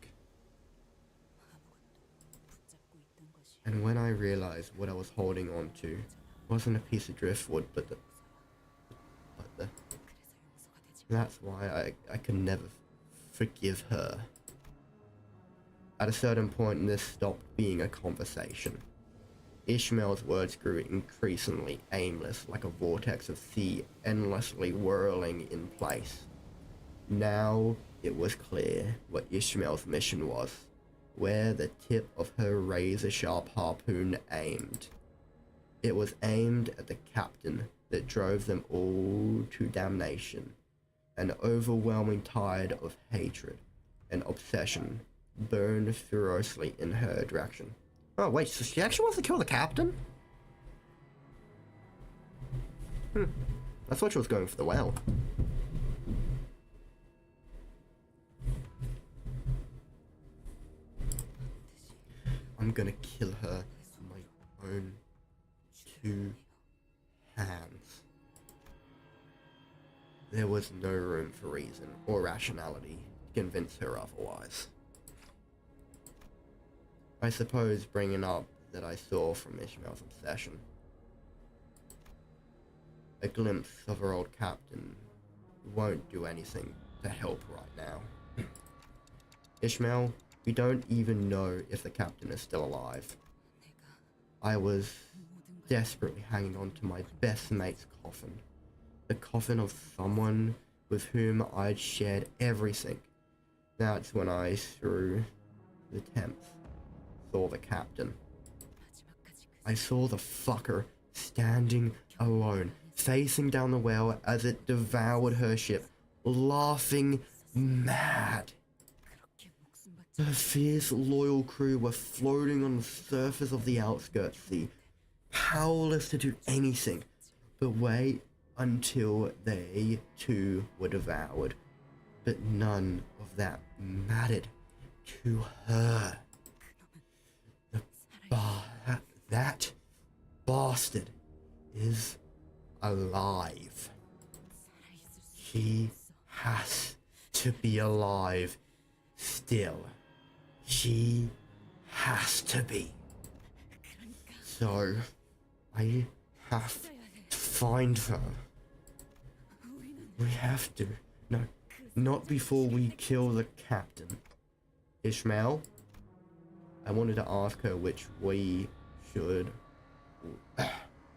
And when I realized what I was holding on to wasn't a piece of driftwood, but the that's why I could never forgive her. At a certain point, this stopped being a conversation. Ishmael's words grew increasingly aimless, like a vortex of sea endlessly whirling in place. Now it was clear what Ishmael's mission was, where the tip of her razor-sharp harpoon aimed. It was aimed at the captain that drove them all to damnation. An overwhelming tide of hatred and obsession burned ferociously in her direction. Oh wait, so she actually wants to kill the captain? I thought she was going for the whale. I'm gonna kill her with my own two hands. There was no room for reason or rationality to convince her otherwise. I suppose bringing up that I saw from Ishmael's obsession. A glimpse of her old captain won't do anything to help right now. Ishmael, we don't even know if the captain is still alive. I was desperately hanging on to my best mate's coffin. The coffin of someone with whom I'd shared everything. That's when I, through the 10th, saw the captain. I saw the fucker standing alone, facing down the whale as it devoured her ship, laughing mad. The fierce, loyal crew were floating on the surface of the outskirts sea, powerless to do anything but wait until they too were devoured. But none of that mattered to her. That bastard is alive. He has to be alive still. She has to be. So, I have to find her. We have to. No, not before we kill the captain. Ishmael, I wanted to ask her which we should...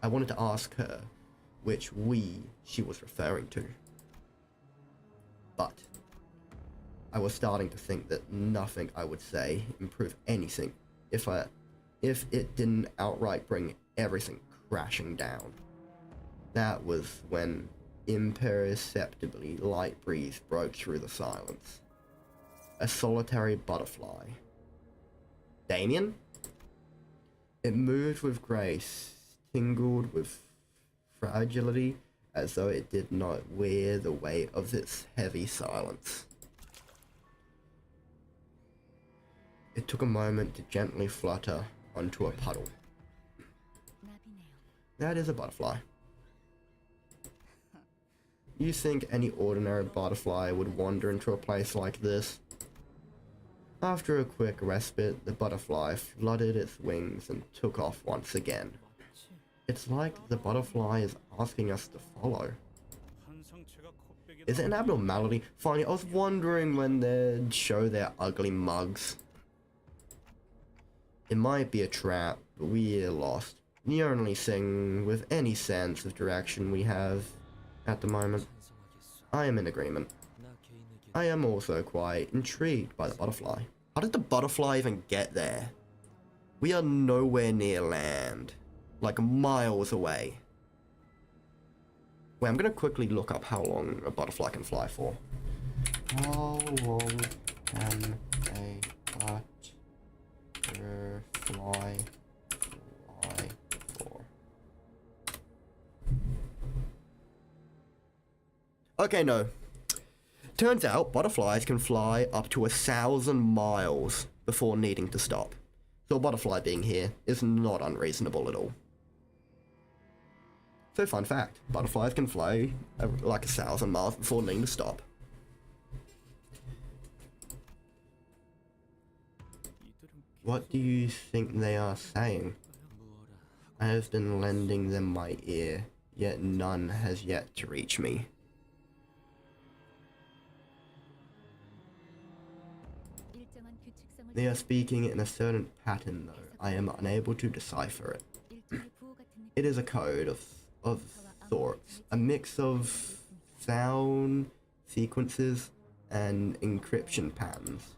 I wanted to ask her which we she was referring to. But I was starting to think that nothing I would say improved anything if it didn't outright bring everything crashing down. That was when imperceptibly light breeze broke through the silence. A solitary butterfly. Damien? It moved with grace, tingled with fragility, as though it did not wear the weight of its heavy silence. It took a moment to gently flutter onto a puddle. That is a butterfly. You think any ordinary butterfly would wander into a place like this? After a quick respite, the butterfly fluttered its wings and took off once again. It's like the butterfly is asking us to follow. Is it an abnormality? Finally, I was wondering when they'd show their ugly mugs. It might be a trap, but we're lost. The only thing with any sense of direction we have at the moment. I am in agreement. I am also quite intrigued by the butterfly. How did the butterfly even get there? We are nowhere near land. Like miles away. Wait, I'm gonna quickly look up how long a butterfly can fly for. How long can a butterfly fly for? Okay, no. Turns out butterflies can fly up to 1,000 miles before needing to stop. So a butterfly being here is not unreasonable at all. So fun fact, butterflies can fly like 1,000 miles before needing to stop. What do you think they are saying? I have been lending them my ear, yet none has yet to reach me. They are speaking in a certain pattern, though. I am unable to decipher it. It is a code of sorts, a mix of sound sequences and encryption patterns.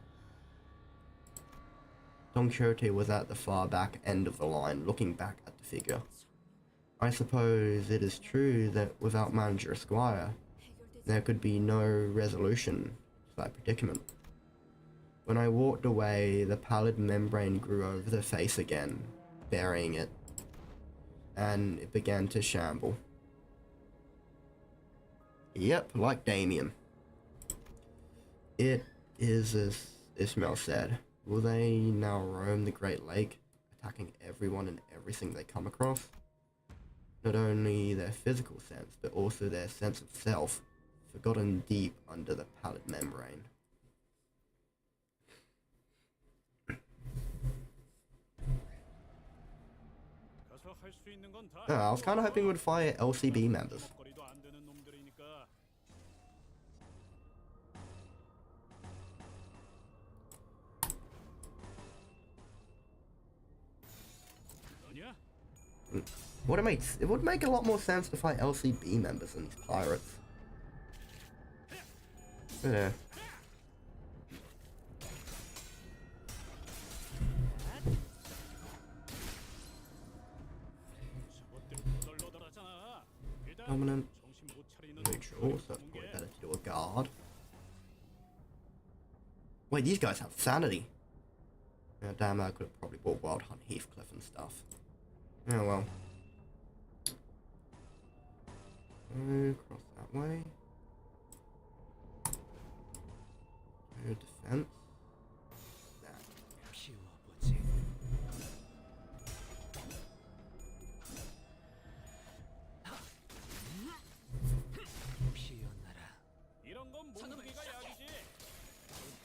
Don Quixote was at the far back end of the line, looking back at the figure. I suppose it is true that without Manager Esquire, there could be no resolution to that predicament. When I walked away, the pallid membrane grew over the face again, burying it, and it began to shamble. Yep, like Damien. It is as Ishmael said. Will they now roam the Great Lake, attacking everyone and everything they come across? Not only their physical sense, but also their sense of self, forgotten deep under the pallid membrane. I was kind of hoping we'd fire LCB members. It would make a lot more sense to fight LCB members than these pirates. Yeah. dominant, 정신 못 차리는 neutral, so it's probably better to do a guard. Wait, these guys have sanity. Yeah, damn, I could have probably bought Wild Hunt Heathcliff and stuff. Oh well. Cross that way. Defense. That. 피워보지. 피어나라. 이런 건 몽둥이가 약이지.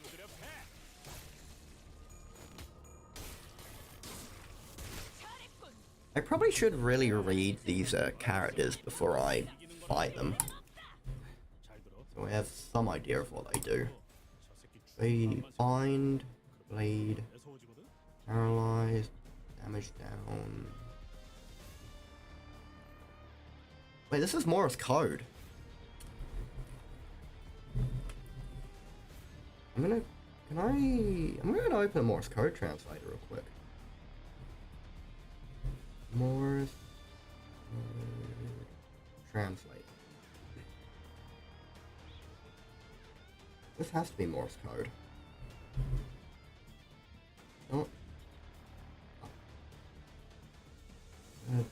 두드려 패. 잘했군. I probably should really read these characters before I fight them, 잘 들어. so I have some idea of what they do. 저 새끼 They bind, blade, 애서워지거든. paralyze, damage down. Wait, this is Morse code. I'm gonna open a Morse code translator real quick. Morse code translator. This has to be Morse code. Dot.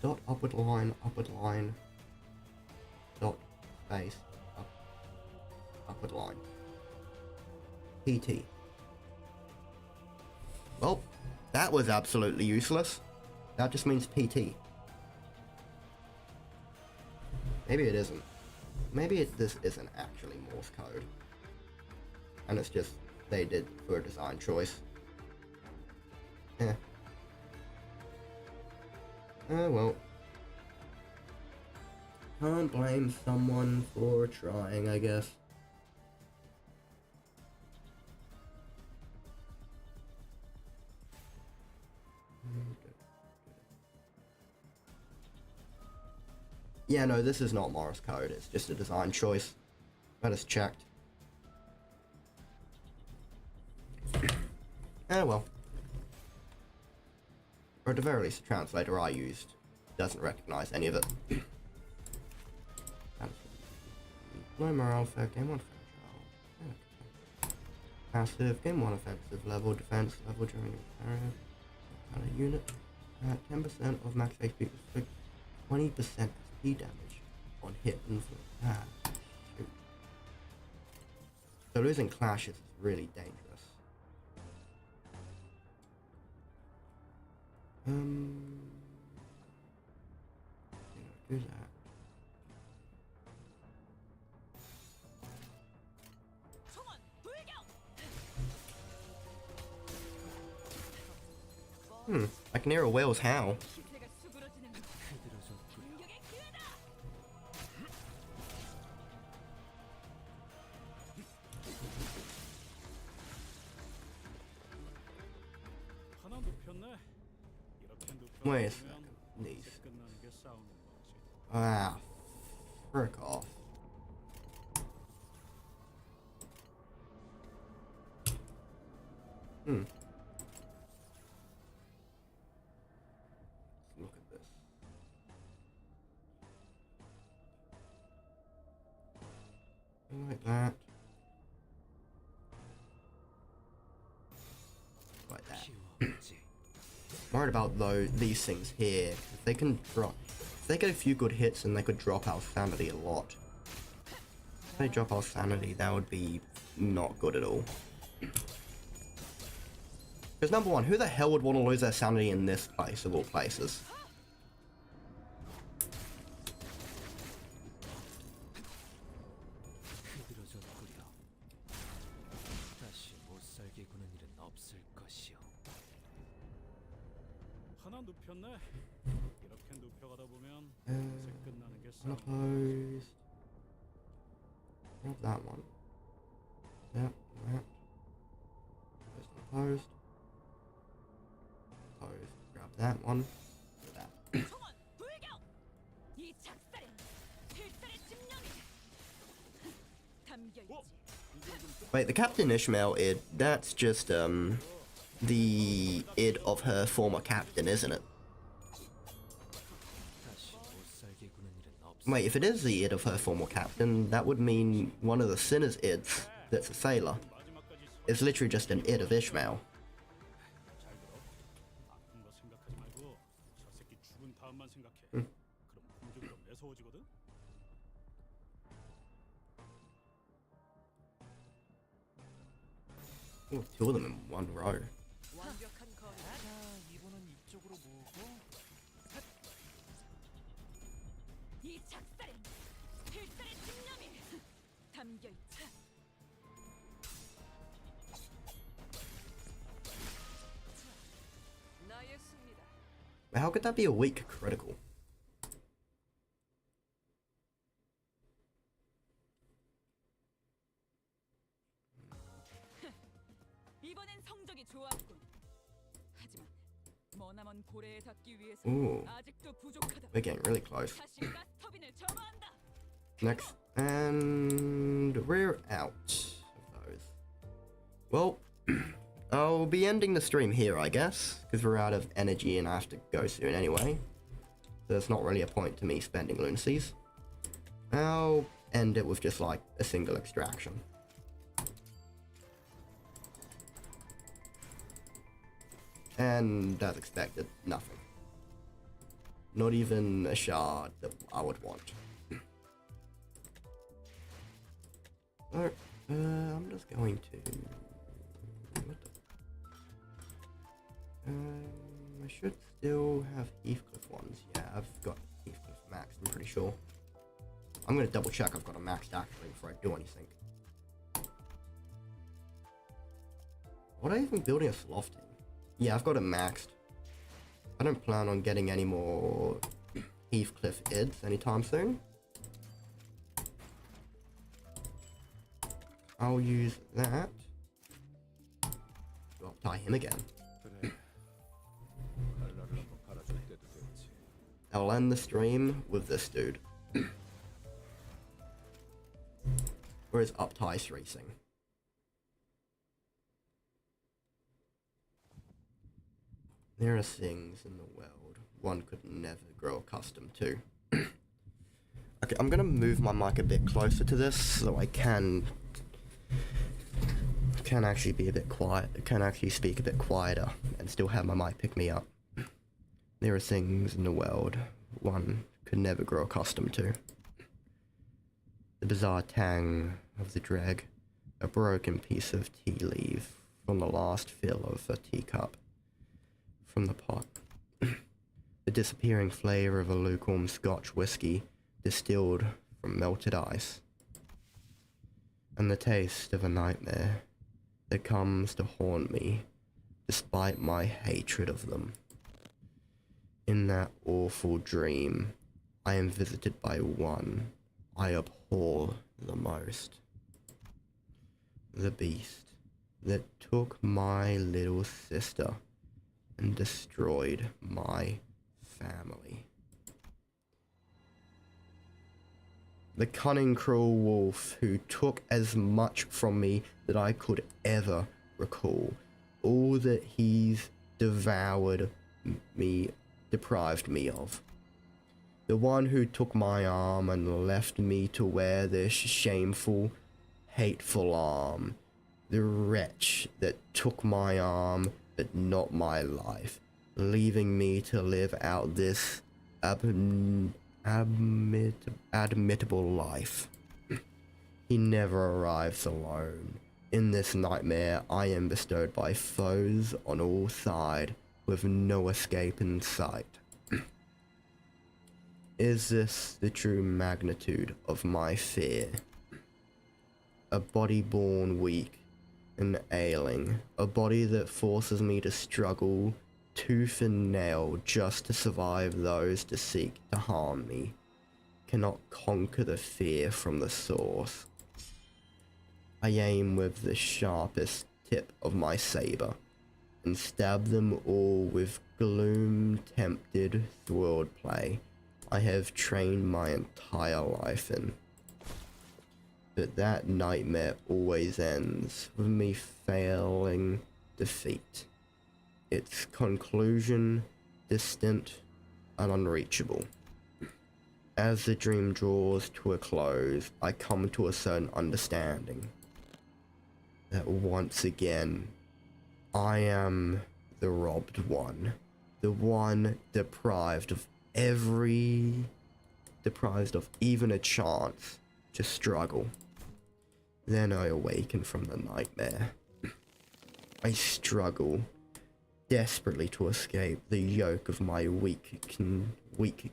Dot upward line, dot space, upward line. PT. Well, that was absolutely useless. That just means PT. Maybe it isn't. Maybe this isn't actually Morse code. And it's just they did for a design choice. Yeah. Oh well. Can't blame someone for trying, I guess. Yeah, no, this is not Morse code, it's just a design choice. That is checked. Oh well. Or at the very least, the translator I used doesn't recognize any of it. Low morale effect, game 1 fragile. Passive, game 1 offensive level, defense level during the unit. 10% of max HP, 20% SP damage on hit and shoot. So losing clashes is really dangerous. Do that. 총원 불격. I can hear a whale's howl. 기세가 수그러지는 흐드러졌구려. 공격의 기회다. 하나 눕혔네. 이렇게 눕혀. Wait a second. These. 끝나는 게 싸우는 거지. Ah, frick off. Look at this. Like that. Like that. 피워보지. Worried about these things here. If they can drop, if they get a few good hits, then they could drop our sanity a lot. If they drop our sanity, that would be not good at all. Because number one, who the hell would want to lose their sanity in this place of all places? 흐드러졌구려. 다시 못살게 구는 일은 없을 것이오. 하나 눕혔네. 이렇게 눕혀가다 보면 이제 끝나는 게 싸우는 거지. Unopposed. Grab that one. Yep, that. Unopposed. Opposed. Grab that one. That. 총원 불격. 이 작살은 필살의 집념이다. 담겨 있지. Wait, the Captain Ishmael id, that's just, the id of her former captain, isn't it? 다시 못살게 구는 일은 없을 Wait, if it is the id of her former captain, that would mean one of the sinner's ids, that's a sailor, 마지막까지 is literally just an id of Ishmael. 잘 들어. 아픈 거 생각하지 말고 저 새끼 죽은 다음만 생각해. 그럼 공격으로 매서워지거든. Ooh, two of them in one row. 완벽한 거리. 자, 이분은 이쪽으로 모으고 이 작살엔 필살의 집념이 담겨 있다. 나의 승리다. How could that be a weak critical? 이번엔 성적이 좋았군. 하지만 머나먼 고래에 닿기 위해서 Ooh, 아직도 부족하다. we're getting really close. 다시 가스터빈을 점화한다. Next, and we're out of those. Well, I'll be ending the stream here, I guess, because we're out of energy and I have to go soon anyway. There's not really a point to me spending lunacies. I'll end it with just like a single extraction. And as expected, nothing. Not even a shard that I would want. So, I'm just going to... What the... I should still have Heathcliff ones. Yeah, I've got Heathcliff maxed, I'm pretty sure. I'm gonna double check I've got a maxed actually before I do anything. What are you even building a sloth team? Yeah, I've got it maxed. I don't plan on getting any more Heathcliff ids anytime soon. I'll use that. I'll tie him again. 그래. 칼날을 한번 갈아줄 때도 됐지. I'll end the stream with this dude. Where is Uptice Racing? There are things in the world one could never grow accustomed to. Okay, I'm gonna move my mic a bit closer to this so I can actually be a bit quiet, can actually speak a bit quieter and still have my mic pick me up. There are things in the world one could never grow accustomed to. The bizarre tang of the dreg, a broken piece of tea leaf from the last fill of a teacup from the pot, the disappearing flavour of a lukewarm Scotch whiskey distilled from melted ice, and the taste of a nightmare that comes to haunt me despite my hatred of them. In that awful dream, I am visited by one I abhor the most. The beast that took my little sister and destroyed my family. The cunning, cruel wolf who took as much from me that I could ever recall. All that he's devoured me, deprived me of. The one who took my arm and left me to wear this shameful, hateful arm. The wretch that took my arm but not my life, leaving me to live out this admittable life. He never arrives alone. In this nightmare, I am bestowed by foes on all sides, with no escape in sight. Is this the true magnitude of my fear? A body born weak and ailing, a body that forces me to struggle tooth and nail just to survive those to seek to harm me, cannot conquer the fear from the source. I aim with the sharpest tip of my saber, and stab them all with gloom-tempted swordplay I have trained my entire life in. But that nightmare always ends with me failing defeat. Its conclusion distant and unreachable. As the dream draws to a close, I come to a certain understanding that once again, I am the robbed one. The one deprived of even a chance to struggle. Then I awaken from the nightmare. I struggle desperately to escape the yoke of my weak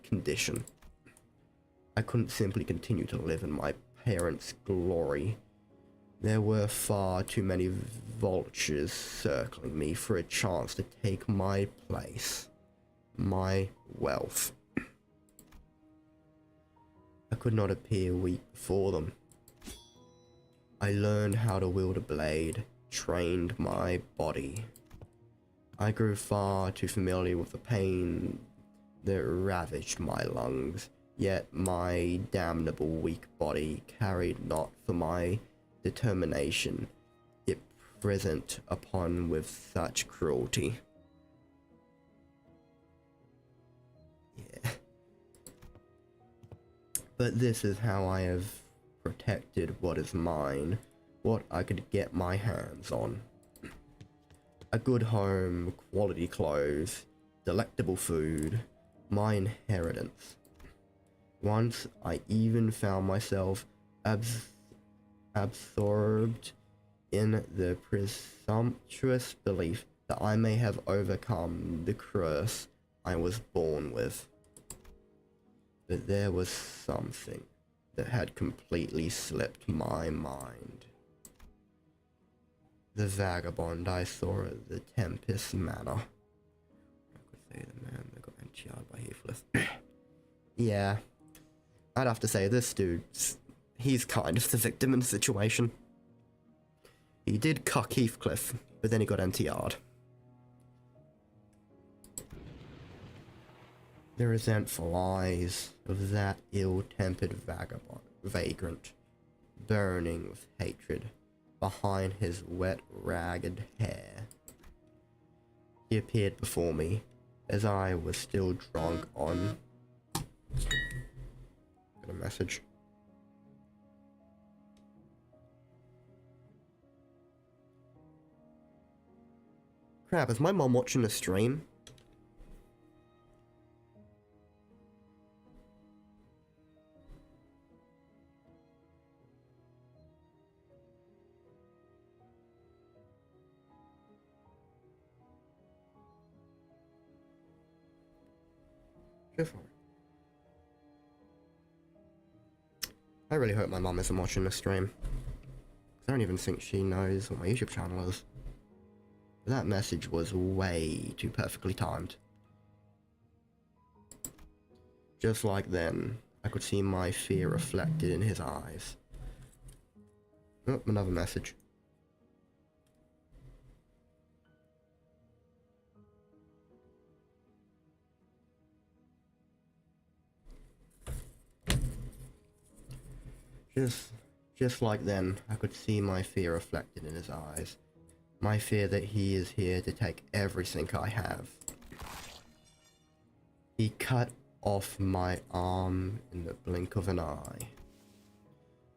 condition. I couldn't simply continue to live in my parents' glory. There were far too many vultures circling me for a chance to take my place, my wealth. I could not appear weak before them. I learned how to wield a blade, trained my body. I grew far too familiar with the pain that ravaged my lungs, yet my damnable weak body carried not for my determination it present upon with such cruelty. Yeah. But this is how I have protected what is mine, what I could get my hands on. A good home, quality clothes, delectable food, my inheritance. Once I even found myself absorbed in the presumptuous belief that I may have overcome the curse I was born with. But there was something that had completely slipped my mind. The vagabond I saw at the Tempest Manor. I could say the man that got NTR'd by Heathcliff. Yeah, I'd have to say this dude's, he's kind of the victim in the situation. He did cuck Heathcliff, but then he got NTR'd. The resentful eyes of that ill-tempered vagrant, burning with hatred behind his wet, ragged hair. He appeared before me as I was still drunk on... Got a message. Crap, is my mom watching the stream? Good for her. I really hope my mom isn't watching this stream. I don't even think she knows what my YouTube channel is. That message was way too perfectly timed. Just like then, I could see my fear reflected in his eyes. Oh, another message. Just like then, I could see my fear reflected in his eyes. My fear that he is here to take everything I have. He cut off my arm in the blink of an eye.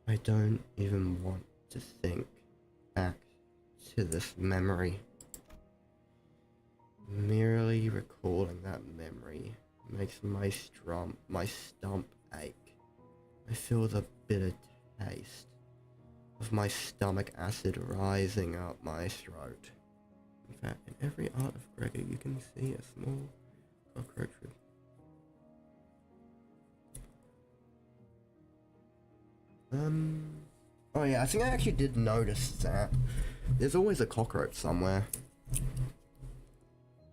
I don't even want to think back to this memory. Merely recalling that memory makes my stump ache. I feel the bitter taste of my stomach acid rising up my throat. In fact, in every art of Gregor you can see a small cockroach. Oh yeah, I think I actually did notice that. There's always a cockroach somewhere.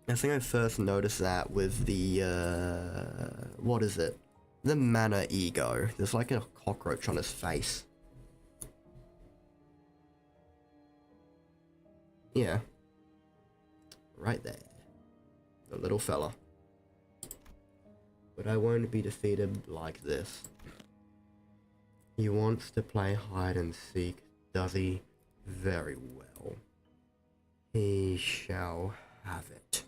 I think I first noticed that with the, what is it? The Manor Ego. There's like a cockroach on his face. Yeah. Right there. The little fella. But I won't be defeated like this. He wants to play hide and seek, does he? Very well. He shall have it.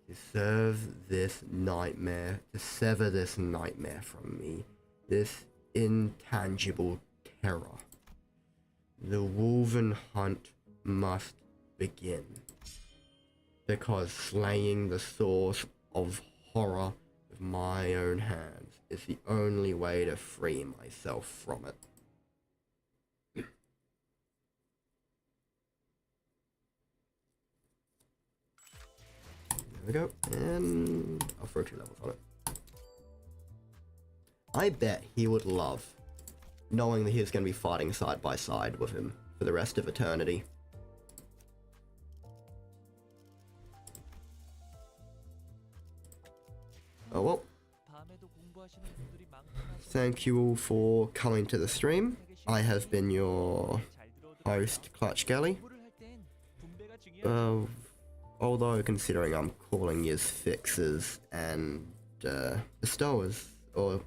to serve this nightmare, to sever this nightmare from me, this intangible terror. The woven hunt must begin, because slaying the source of horror with my own hands is the only way to free myself from it. There we go, and I'll throw 2 levels on it. I bet he would love knowing that he's going to be fighting side by side with him for the rest of eternity. Oh well. 밤에도 공부하시는 분들이 많구나. Thank you all for coming to the stream. I have been your 잘 들어오더라고요. host, Clutch Galley. 공부를 할 땐 분배가 중요하죠. Although considering I'm calling yous fixers and bestowers, or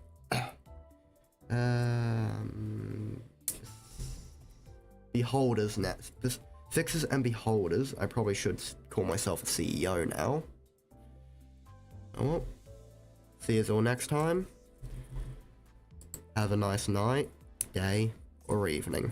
beholders, fixers and beholders, I probably should call myself a CEO now. Oh well. See yous all next time. Have a nice night, day, or evening.